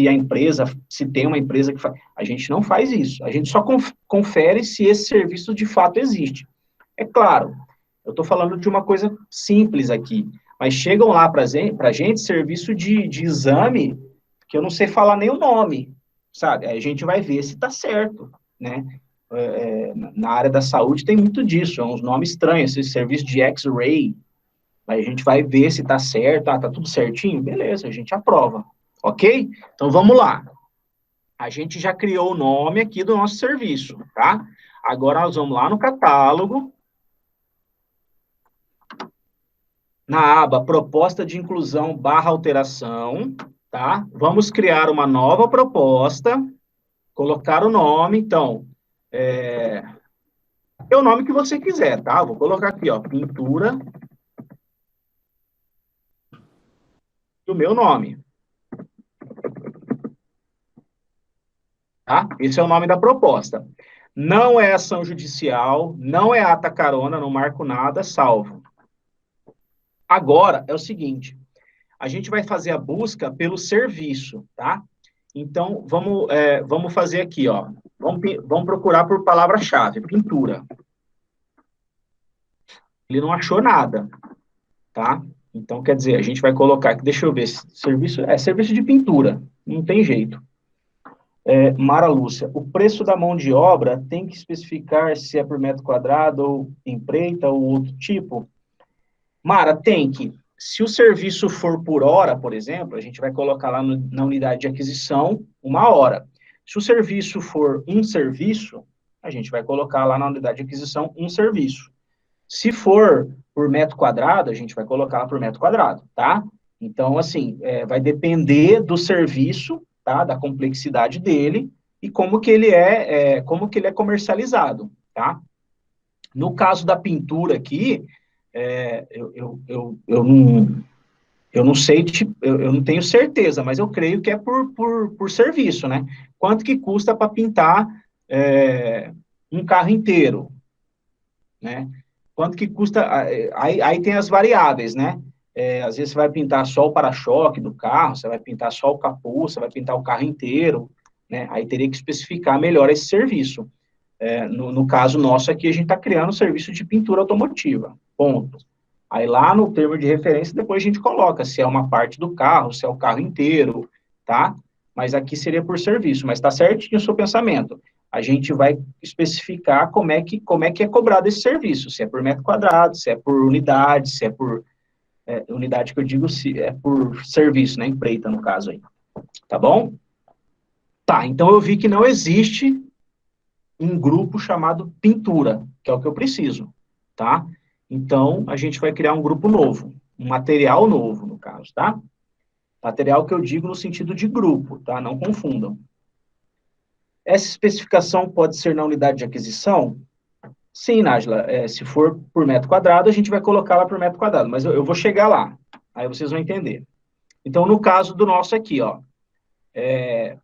a empresa, se tem uma empresa que faz. A gente não faz isso. A gente só confere se esse serviço de fato existe. É claro, eu estou falando de uma coisa simples aqui, mas chegam lá para a gente serviço de exame que eu não sei falar nem o nome, sabe? Aí a gente vai ver se está certo, né? Na área da saúde tem muito disso, é uns nomes estranhos, esse serviço de X-ray, aí a gente vai ver se está certo, tá tudo certinho, beleza, a gente aprova, ok? Então vamos lá. A gente já criou o nome aqui do nosso serviço, tá? Agora nós vamos lá no catálogo, na aba proposta de inclusão / alteração, tá? Vamos criar uma nova proposta, colocar o nome, então, É o nome que você quiser, tá? Vou colocar aqui, ó, pintura do meu nome, tá? Esse é o nome da proposta. Não é ação judicial, não é ata carona, não marco nada, salvo. Agora, é o seguinte, a gente vai fazer a busca pelo serviço, tá? Então, vamos fazer aqui, ó. Vamos procurar por palavra-chave, pintura. Ele não achou nada, tá? Então, quer dizer, a gente vai colocar aqui, deixa eu ver, serviço de pintura, não tem jeito. Mara Lúcia, o preço da mão de obra tem que especificar se é por metro quadrado ou empreita ou outro tipo? Mara, tem que. Se o serviço for por hora, por exemplo, a gente vai colocar lá na unidade de aquisição 1 hora. Se o serviço for um serviço, a gente vai colocar lá na unidade de aquisição um serviço. Se for por metro quadrado, a gente vai colocar lá por metro quadrado, tá? Então, assim, vai depender do serviço, tá? Da complexidade dele e como que ele é comercializado, tá? No caso da pintura aqui, eu não sei, eu não tenho certeza, mas eu creio que é por serviço, né? Quanto que custa para pintar um carro inteiro, né? Quanto que custa, aí tem as variáveis, né? Às vezes você vai pintar só o para-choque do carro, você vai pintar só o capô, você vai pintar o carro inteiro, né? Aí teria que especificar melhor esse serviço. No caso nosso aqui, a gente está criando um serviço de pintura automotiva, ponto. Aí lá no termo de referência, depois a gente coloca se é uma parte do carro, se é o carro inteiro, tá? Mas aqui seria por serviço, mas está certinho o seu pensamento. A gente vai especificar como é que é cobrado esse serviço, se é por metro quadrado, se é por unidade, se é por unidade que eu digo, se é por serviço, né? Empreita, no caso aí. Tá bom? Tá, então eu vi que não existe um grupo chamado pintura, que é o que eu preciso, tá? Então, a gente vai criar um grupo novo, um material novo, no caso, tá? Material que eu digo no sentido de grupo, tá? Não confundam. Essa especificação pode ser na unidade de aquisição? Sim, Nájila, se for por metro quadrado, a gente vai colocar lá por metro quadrado, mas eu vou chegar lá, aí vocês vão entender. Então, no caso do nosso aqui, ó,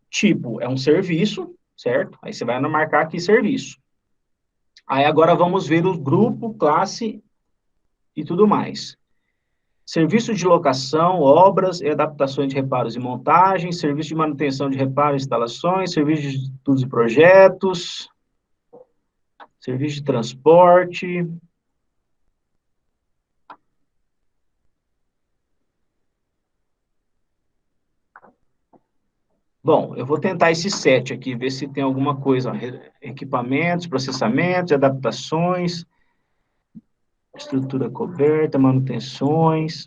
tipo, é um serviço, certo? Aí você vai marcar aqui serviço. Aí agora vamos ver o grupo, classe e tudo mais. Serviço de locação, obras e adaptações de reparos e montagens, serviço de manutenção de reparos e instalações, serviço de estudos e projetos, serviço de transporte. Bom, eu vou tentar esse set aqui, ver se tem alguma coisa. Equipamentos, processamentos, adaptações, estrutura coberta, manutenções.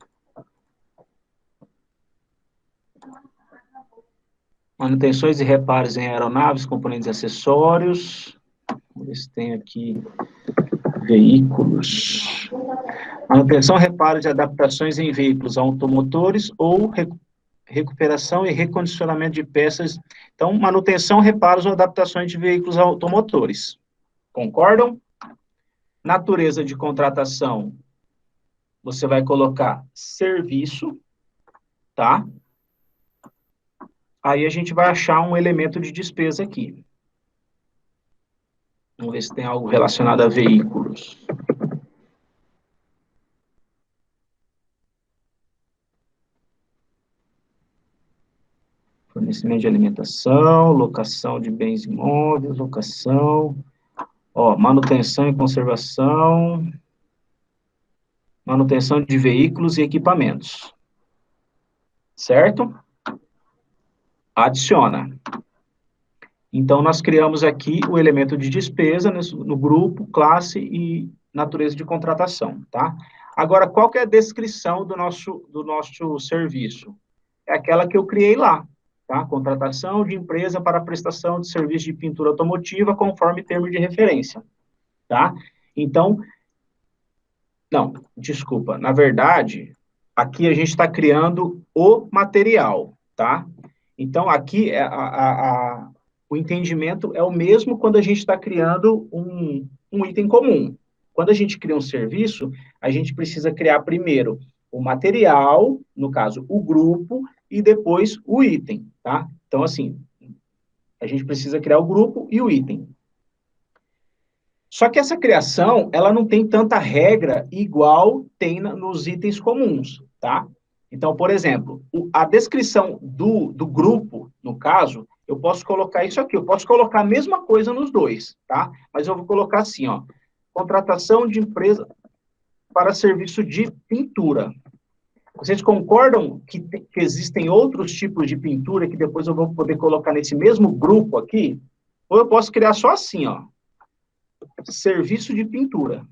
Manutenções e reparos em aeronaves, componentes e acessórios. Vamos ver se tem aqui veículos. Manutenção, reparos e adaptações em veículos automotores ou recuperação e recondicionamento de peças. Então, manutenção, reparos ou adaptações de veículos automotores. Concordam? Natureza de contratação, você vai colocar serviço, tá? Aí a gente vai achar um elemento de despesa aqui. Vamos ver se tem algo relacionado a veículos. Fornecimento de alimentação, locação de bens imóveis, locação, manutenção e conservação, manutenção de veículos e equipamentos. Certo? Adiciona. Então, nós criamos aqui o elemento de despesa no grupo, classe e natureza de contratação, tá? Agora, qual que é a descrição do nosso serviço? É aquela que eu criei lá, tá? Contratação de empresa para prestação de serviço de pintura automotiva conforme termo de referência, tá? Então, não, desculpa, na verdade, aqui a gente está criando o material, tá? Então, aqui, o entendimento é o mesmo quando a gente está criando um item comum. Quando a gente cria um serviço, a gente precisa criar primeiro o material, no caso, o grupo, e depois o item, tá? Então, assim, a gente precisa criar o grupo e o item. Só que essa criação, ela não tem tanta regra igual tem nos itens comuns, tá? Então, por exemplo, a descrição do grupo, no caso, eu posso colocar isso aqui, eu posso colocar a mesma coisa nos dois, tá? Mas eu vou colocar assim, ó, contratação de empresa para serviço de pintura. Vocês concordam que existem outros tipos de pintura que depois eu vou poder colocar nesse mesmo grupo aqui? Ou eu posso criar só assim, ó, serviço de pintura.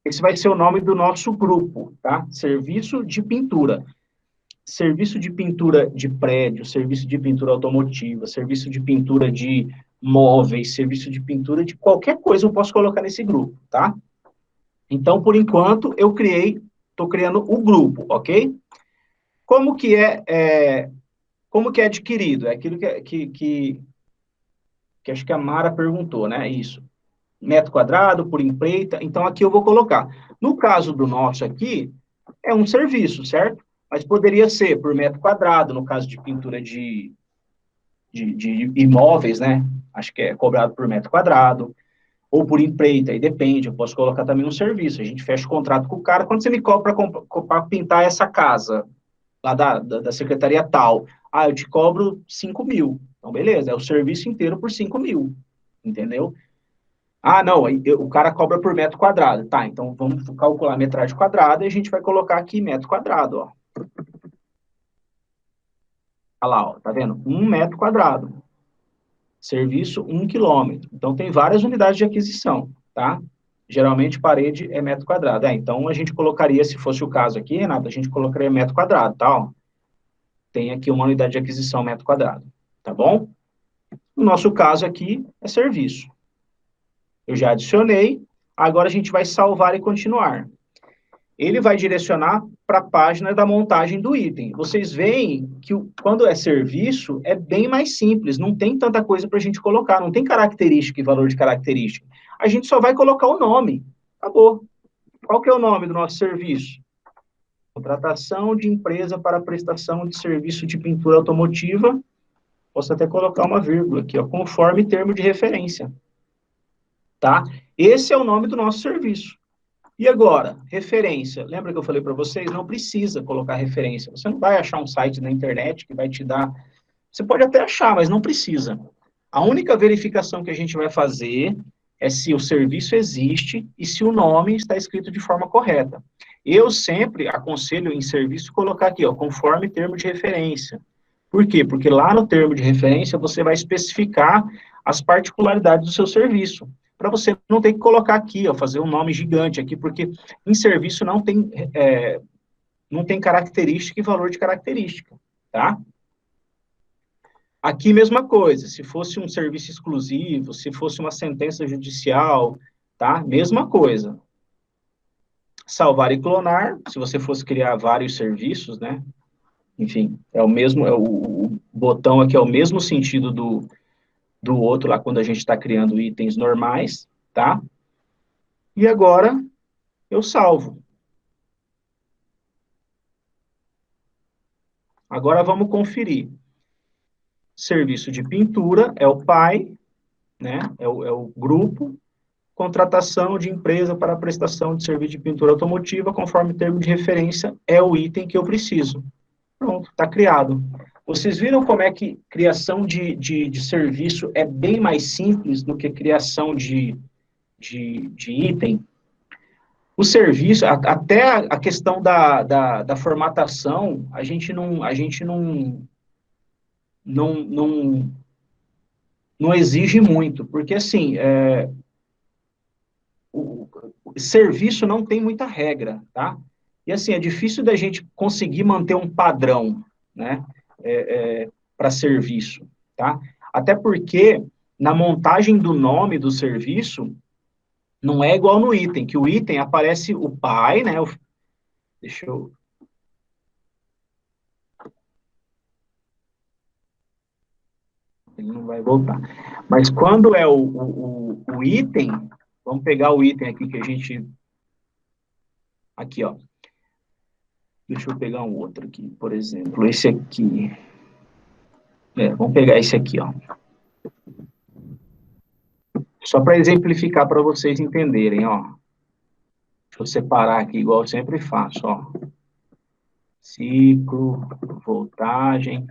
Esse vai ser o nome do nosso grupo, tá? Serviço de pintura. Serviço de pintura de prédio, serviço de pintura automotiva, serviço de pintura de móveis, serviço de pintura de qualquer coisa eu posso colocar nesse grupo, tá? Então, por enquanto, estou criando o grupo, ok? Como que como que é adquirido? É aquilo que acho que a Mara perguntou, né? Isso. Metro quadrado, por empreita. Então, aqui eu vou colocar. No caso do nosso aqui, é um serviço, certo? Mas poderia ser por metro quadrado, no caso de pintura de imóveis, né? Acho que é cobrado por metro quadrado, ou por empreita, aí depende, eu posso colocar também um serviço. A gente fecha o contrato com o cara, quando você me cobra para pintar essa casa, lá da secretaria tal, eu te cobro 5.000. Então, beleza, é o serviço inteiro por 5.000, entendeu? Não, o cara cobra por metro quadrado. Tá, então vamos calcular a metragem quadrada e a gente vai colocar aqui metro quadrado, ó. Olha lá, ó, tá vendo? 1 metro quadrado. Serviço, 1 quilômetro. Então, tem várias unidades de aquisição, tá? Geralmente, parede é metro quadrado. Então, a gente colocaria, se fosse o caso aqui, Renato, a gente colocaria metro quadrado, tá? Ó. Tem aqui uma unidade de aquisição metro quadrado, tá bom? No nosso caso aqui, é serviço. Eu já adicionei, agora a gente vai salvar e continuar. Ele vai direcionar para a página da montagem do item. Vocês veem que quando é serviço, é bem mais simples, não tem tanta coisa para a gente colocar, não tem característica e valor de característica. A gente só vai colocar o nome. Acabou. Qual que é o nome do nosso serviço? Contratação de empresa para prestação de serviço de pintura automotiva. Posso até colocar uma vírgula aqui, ó, conforme termo de referência. Tá? Esse é o nome do nosso serviço. E agora, referência. Lembra que eu falei para vocês? Não precisa colocar referência. Você não vai achar um site na internet que vai te dar... Você pode até achar, mas não precisa. A única verificação que a gente vai fazer é se o serviço existe e se o nome está escrito de forma correta. Eu sempre aconselho em serviço colocar aqui, ó, conforme termo de referência. Por quê? Porque lá no termo de referência você vai especificar as particularidades do seu serviço, para você não ter que colocar aqui, ó, fazer um nome gigante aqui, porque em serviço não tem característica e valor de característica, tá? Aqui, mesma coisa, se fosse um serviço exclusivo, se fosse uma sentença judicial, tá? Mesma coisa. Salvar e clonar, se você fosse criar vários serviços, né? Enfim, é o mesmo, o botão aqui é o mesmo sentido do outro lá, quando a gente está criando itens normais, tá? E agora, eu salvo. Agora, vamos conferir. Serviço de pintura é o pai, né? É o grupo. Contratação de empresa para prestação de serviço de pintura automotiva, conforme termo de referência, é o item que eu preciso. Pronto, está criado. Vocês viram como é que criação de serviço é bem mais simples do que criação de item? O serviço, até a questão da formatação, não exige muito, porque assim, o serviço não tem muita regra, tá? E assim, é difícil da gente conseguir manter um padrão, né, para serviço, tá? Até porque na montagem do nome do serviço, não é igual no item, que o item aparece o pai, né? Deixa eu... Ele não vai voltar. Mas quando é o item, vamos pegar o item aqui que a gente... Aqui, ó. Deixa eu pegar um outro aqui, por exemplo, esse aqui. Vamos pegar esse aqui, ó. Só para exemplificar para vocês entenderem, ó. Deixa eu separar aqui, igual eu sempre faço, ó. Ciclo, voltagem.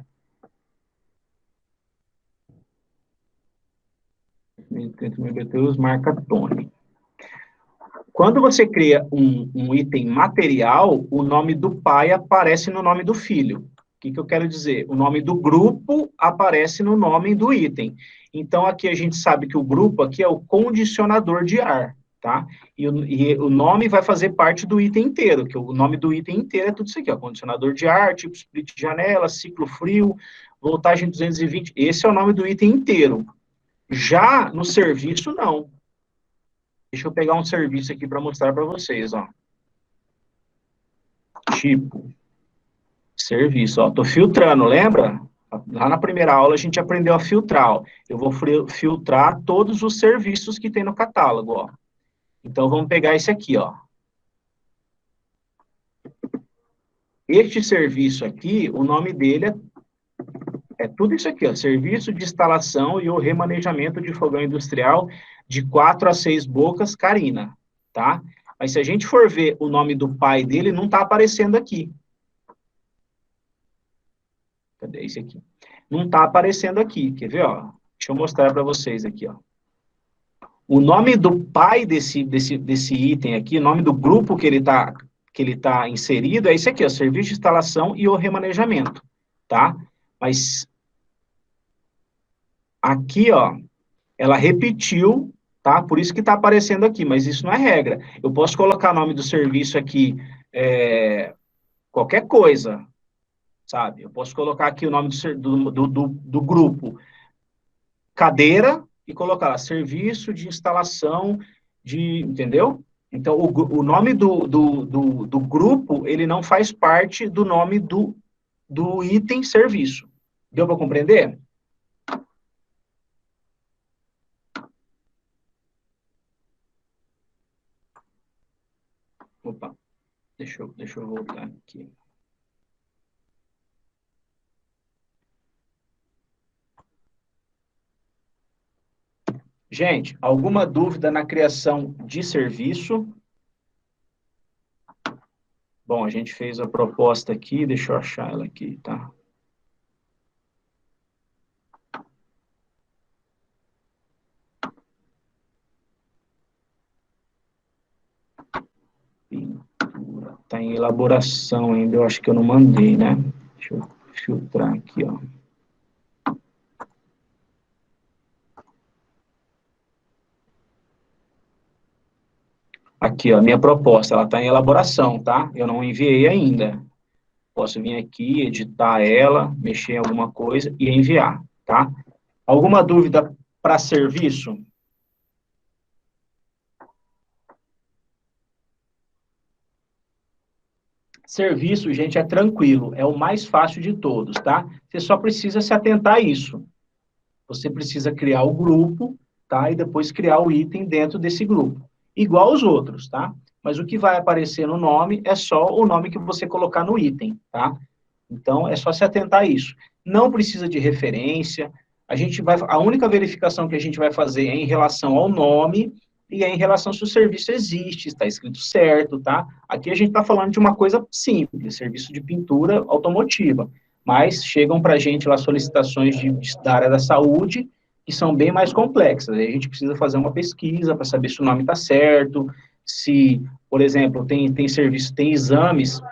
BTUs, marca Tony. Quando você cria um item material, o nome do pai aparece no nome do filho. O que eu quero dizer? O nome do grupo aparece no nome do item. Então, aqui a gente sabe que o grupo aqui é o condicionador de ar, tá? E o nome vai fazer parte do item inteiro, que o nome do item inteiro é tudo isso aqui, ó. Condicionador de ar, tipo split de janela, ciclo frio, voltagem 220. Esse é o nome do item inteiro. Já no serviço, não. Deixa eu pegar um serviço aqui para mostrar para vocês, ó. Tipo, serviço, ó. Tô filtrando, lembra? Lá na primeira aula a gente aprendeu a filtrar, ó. Eu vou filtrar todos os serviços que tem no catálogo, ó. Então, vamos pegar esse aqui, ó. Este serviço aqui, o nome dele é tudo isso aqui, ó. Serviço de instalação e o remanejamento de fogão industrial de 4 a 6 bocas, Carina, tá? Mas se a gente for ver o nome do pai dele, não está aparecendo aqui. Cadê esse aqui? Não está aparecendo aqui, quer ver, ó? Deixa eu mostrar para vocês aqui, ó. O nome do pai desse item aqui, o nome do grupo que ele tá inserido é esse aqui, ó, serviço de instalação e o remanejamento, tá? Mas aqui, ó, ela repetiu, tá? Por isso que está aparecendo aqui, mas isso não é regra. Eu posso colocar o nome do serviço aqui, qualquer coisa, sabe? Eu posso colocar aqui o nome do grupo, cadeira, e colocar lá, serviço de instalação de, entendeu? Então, o nome do grupo, ele não faz parte do nome do item serviço. Deu para compreender? Opa, deixa eu voltar aqui. Gente, alguma dúvida na criação de serviço? Bom, a gente fez a proposta aqui, deixa eu achar ela aqui, tá? Pintura. Tá em elaboração ainda, eu acho que eu não mandei, né? Deixa eu filtrar aqui, ó. Aqui, ó, minha proposta, ela está em elaboração, tá? Eu não enviei ainda. Posso vir aqui, editar ela, mexer em alguma coisa e enviar, tá? Alguma dúvida para serviço? Serviço, gente, é tranquilo, é o mais fácil de todos, tá? Você só precisa se atentar a isso. Você precisa criar o grupo, tá? E depois criar o item dentro desse grupo. Igual os outros, tá? Mas o que vai aparecer no nome é só o nome que você colocar no item, tá? Então, é só se atentar a isso. Não precisa de referência. A única verificação que a gente vai fazer é em relação ao nome e é em relação se o serviço existe, está escrito certo, tá? Aqui a gente está falando de uma coisa simples, serviço de pintura automotiva. Mas chegam para a gente lá solicitações da área da saúde que são bem mais complexas. Aí a gente precisa fazer uma pesquisa para saber se o nome está certo, se, por exemplo, tem serviço, tem exames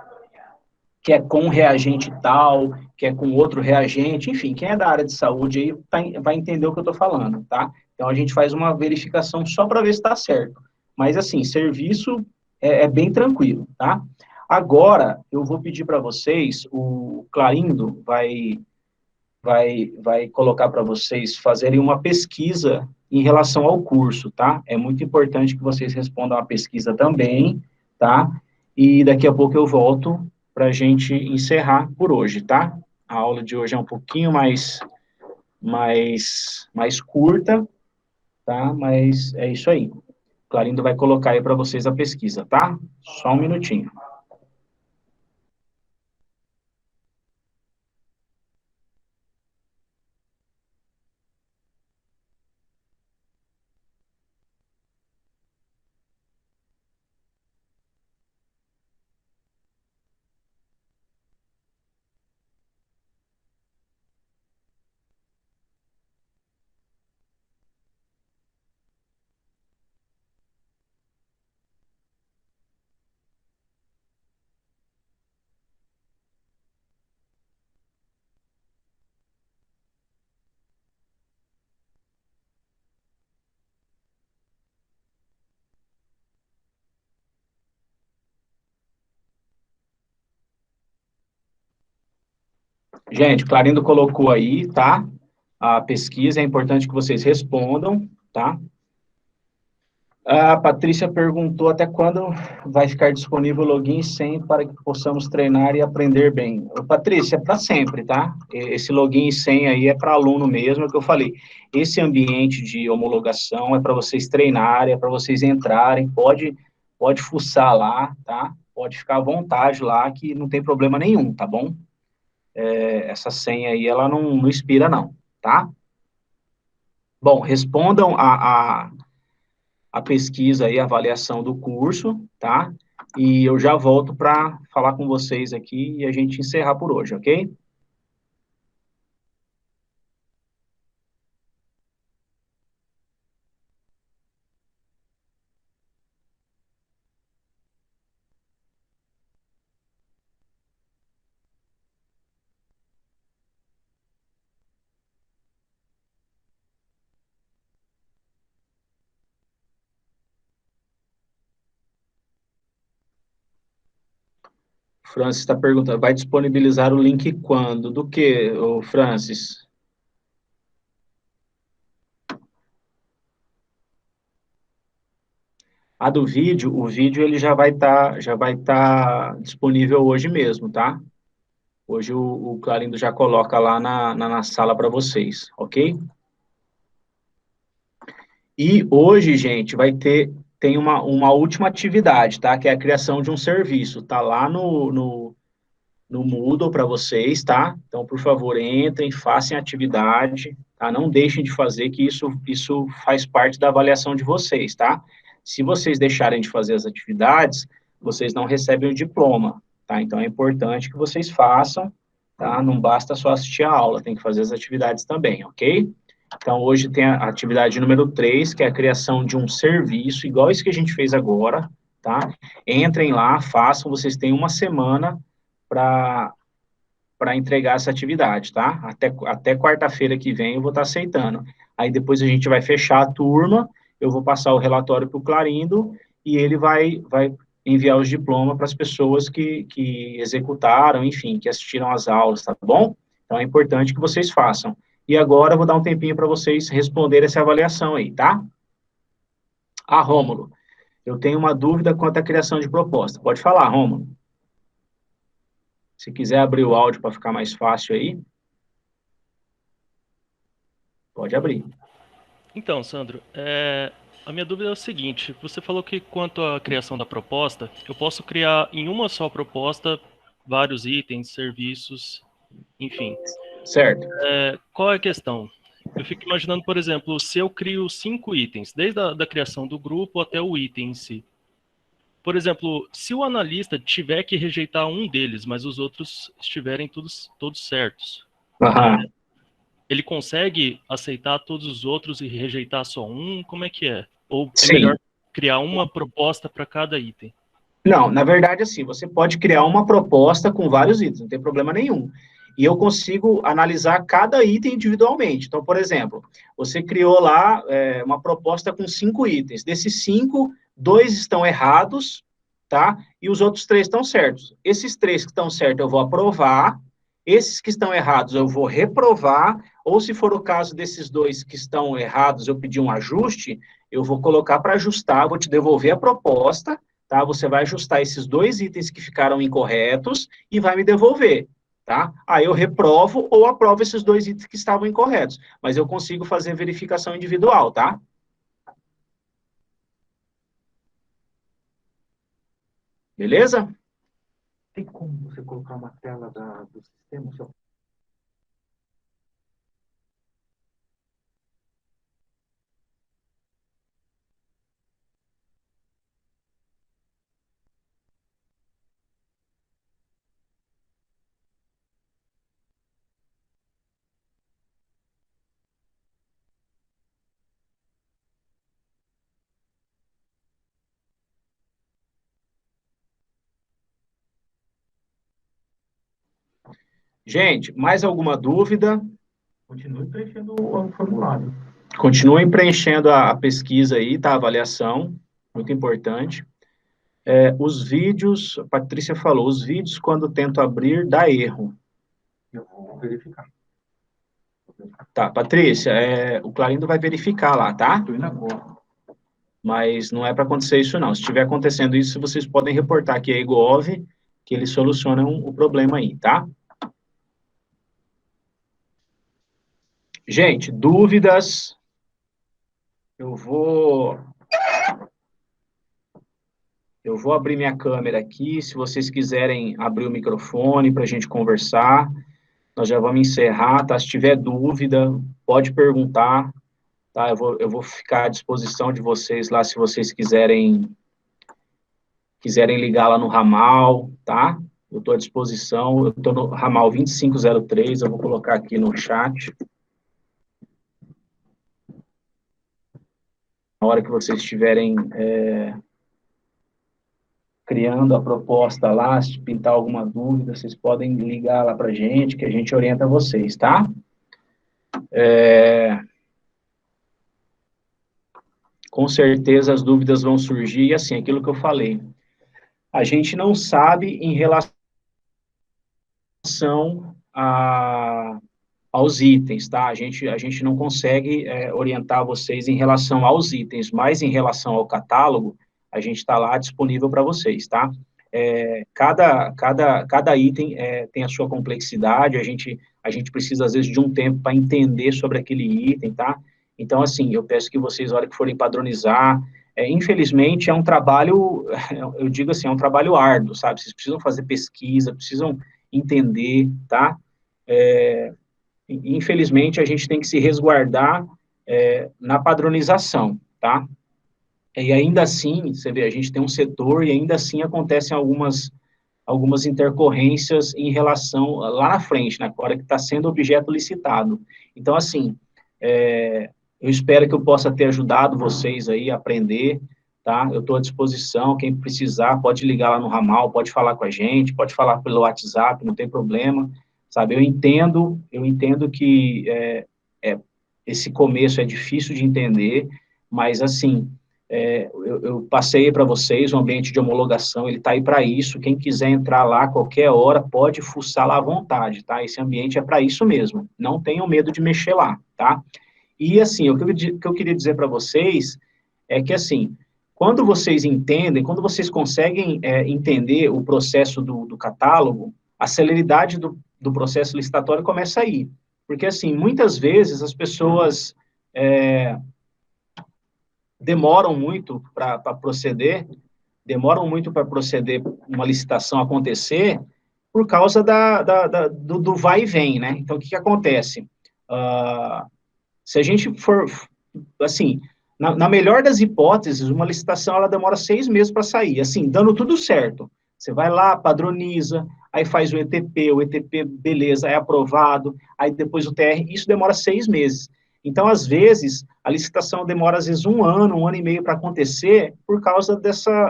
que é com reagente tal, que é com outro reagente, enfim, quem é da área de saúde aí vai entender o que eu estou falando, tá? Então, a gente faz uma verificação só para ver se está certo. Mas, assim, serviço é bem tranquilo, tá? Agora, eu vou pedir para vocês, o Clarindo vai colocar para vocês fazerem uma pesquisa em relação ao curso, tá? É muito importante que vocês respondam a pesquisa também, tá? E daqui a pouco eu volto para a gente encerrar por hoje, tá? A aula de hoje é um pouquinho mais mais curta, tá? Mas é isso aí. O Clarindo vai colocar aí para vocês a pesquisa, tá? Só um minutinho. Gente, o Clarindo colocou aí, tá? A pesquisa, é importante que vocês respondam, tá? A Patrícia perguntou até quando vai ficar disponível o login e senha para que possamos treinar e aprender bem. Ô, Patrícia, é para sempre, tá? Esse login e senha aí é para aluno mesmo, é o que eu falei. Esse ambiente de homologação é para vocês treinarem, é para vocês entrarem, pode fuçar lá, tá? Pode ficar à vontade lá, que não tem problema nenhum, tá bom? Essa senha aí, ela não expira não, tá? Bom, respondam a pesquisa e a avaliação do curso, tá? E eu já volto para falar com vocês aqui e a gente encerrar por hoje, ok? Francis está perguntando, vai disponibilizar o link quando? Do que, o Francis? A do vídeo, o vídeo ele já vai tá disponível hoje mesmo, tá? Hoje o Clarindo já coloca lá na sala para vocês, ok? E hoje, gente, tem uma última atividade, tá? Que é a criação de um serviço. Tá lá no Moodle para vocês, tá? Então, por favor, entrem, façam a atividade, tá? Não deixem de fazer, que isso faz parte da avaliação de vocês, tá? Se vocês deixarem de fazer as atividades, vocês não recebem o diploma, tá? Então, é importante que vocês façam, tá? Não basta só assistir a aula, tem que fazer as atividades também, ok? Então, hoje tem a atividade número 3, que é a criação de um serviço, igual esse que a gente fez agora, tá? Entrem lá, façam, vocês têm uma semana para entregar essa atividade, tá? Até quarta-feira que vem eu vou estar aceitando. Aí depois a gente vai fechar a turma, eu vou passar o relatório para o Clarindo e ele vai enviar os diplomas para as pessoas que executaram, enfim, que assistiram às aulas, tá bom? Então é importante que vocês façam. E agora eu vou dar um tempinho para vocês responderem essa avaliação aí, tá? Ah, Rômulo, eu tenho uma dúvida quanto à criação de proposta. Pode falar, Rômulo. Se quiser abrir o áudio para ficar mais fácil aí, pode abrir. Então, Sandro, a minha dúvida é o seguinte: você falou que quanto à criação da proposta, eu posso criar em uma só proposta vários itens, serviços, enfim. Certo. Qual é a questão? Eu fico imaginando, por exemplo, se eu crio 5 itens, desde a da criação do grupo até o item em si. Por exemplo, se o analista tiver que rejeitar um deles, mas os outros estiverem todos certos, Aham. ele consegue aceitar todos os outros e rejeitar só um? Como é que é? Ou é Sim. melhor criar uma proposta para cada item? Não, na verdade, assim, você pode criar uma proposta com vários itens, não tem problema nenhum. E eu consigo analisar cada item individualmente. Então, por exemplo, você criou lá uma proposta com 5 itens. Desses 5, 2 estão errados, tá? E os outros 3 estão certos. Esses 3 que estão certos eu vou aprovar, esses que estão errados eu vou reprovar, ou se for o caso desses 2 que estão errados, eu pedir um ajuste, eu vou colocar para ajustar, vou te devolver a proposta, tá? Você vai ajustar esses 2 itens que ficaram incorretos e vai me devolver. tá? Aí eu reprovo ou aprovo esses 2 itens que estavam incorretos, mas eu consigo fazer verificação individual, tá? Beleza? Tem como você colocar uma tela do sistema? Gente, mais alguma dúvida? Continue preenchendo o formulário. Continuem preenchendo a pesquisa aí, tá? A avaliação, muito importante. Os vídeos, a Patrícia falou, os vídeos, quando tento abrir, dá erro. Eu vou verificar. Tá, Patrícia, o Clarindo vai verificar lá, tá? Estou indo agora. Mas não é para acontecer isso, não. Se estiver acontecendo isso, vocês podem reportar aqui a Egov, que eles solucionam o problema aí, tá? Gente, dúvidas? Eu vou abrir minha câmera aqui, se vocês quiserem abrir o microfone para a gente conversar, nós já vamos encerrar, tá? Se tiver dúvida, pode perguntar, tá? Eu vou ficar à disposição de vocês lá, se vocês quiserem ligar lá no ramal, tá? Eu estou à disposição, eu estou no ramal 2503, eu vou colocar aqui no chat. Na hora que vocês estiverem criando a proposta lá, se pintar alguma dúvida, vocês podem ligar lá para a gente, que a gente orienta vocês, tá? Com certeza as dúvidas vão surgir, e assim, aquilo que eu falei, a gente não sabe em relação aos itens, tá? A gente não consegue orientar vocês em relação aos itens, mas em relação ao catálogo, a gente está lá disponível para vocês, tá? Cada item tem a sua complexidade, a gente precisa, às vezes, de um tempo para entender sobre aquele item, tá? Então, assim, eu peço que vocês, na hora que forem padronizar, infelizmente, é um trabalho, eu digo assim, é um trabalho árduo, sabe? Vocês precisam fazer pesquisa, precisam entender, tá? Infelizmente, a gente tem que se resguardar na padronização, tá? E ainda assim, você vê, a gente tem um setor e ainda assim acontecem algumas intercorrências em relação, lá na frente, na hora que está sendo objeto licitado. Então, assim, eu espero que eu possa ter ajudado vocês aí a aprender, tá? Eu estou à disposição, quem precisar pode ligar lá no ramal, pode falar com a gente, pode falar pelo WhatsApp, não tem problema, sabe? Eu entendo que esse começo é difícil de entender, mas, assim, eu passei para vocês o ambiente de homologação, ele está aí para isso, quem quiser entrar lá a qualquer hora, pode fuçar lá à vontade, tá? Esse ambiente é para isso mesmo, não tenham medo de mexer lá, tá? E, assim, o que eu queria dizer para vocês é que, assim, quando vocês entendem, quando vocês conseguem entender o processo do catálogo, a celeridade do processo licitatório começa aí, porque, assim, muitas vezes as pessoas demoram muito para proceder uma licitação acontecer por causa do vai e vem, né? Então, o que acontece? Se a gente for, assim, na melhor das hipóteses, uma licitação, ela demora 6 meses para sair, assim, dando tudo certo. Você vai lá, padroniza, aí faz o ETP, beleza, é aprovado, aí depois o TR, isso demora 6 meses. Então, às vezes, a licitação demora, às vezes, 1 ano e meio para acontecer, por causa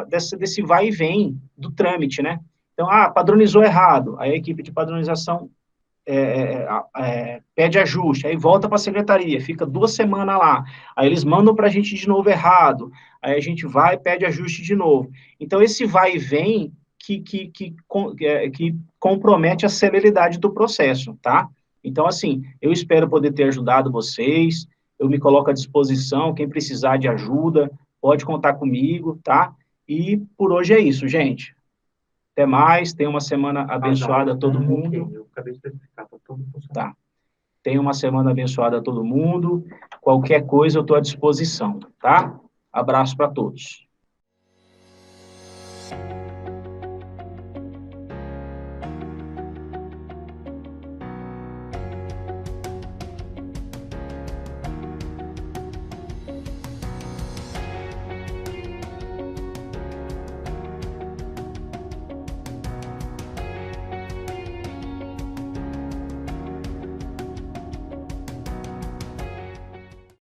desse vai e vem do trâmite, né? Então, padronizou errado, aí a equipe de padronização pede ajuste, aí volta para a secretaria, fica 2 semanas lá, aí eles mandam para a gente de novo errado, aí a gente vai e pede ajuste de novo. Então, esse vai e vem que compromete a celeridade do processo, tá? Então, assim, eu espero poder ter ajudado vocês, eu me coloco à disposição, quem precisar de ajuda, pode contar comigo, tá? E por hoje é isso, gente. Até mais, tenha uma semana abençoada a todo Ok, mundo. eu acabei de verificar, tá tudo funcionando. Tá. Tenha uma semana abençoada a todo mundo. Qualquer coisa eu estou à disposição, tá? Abraço para todos.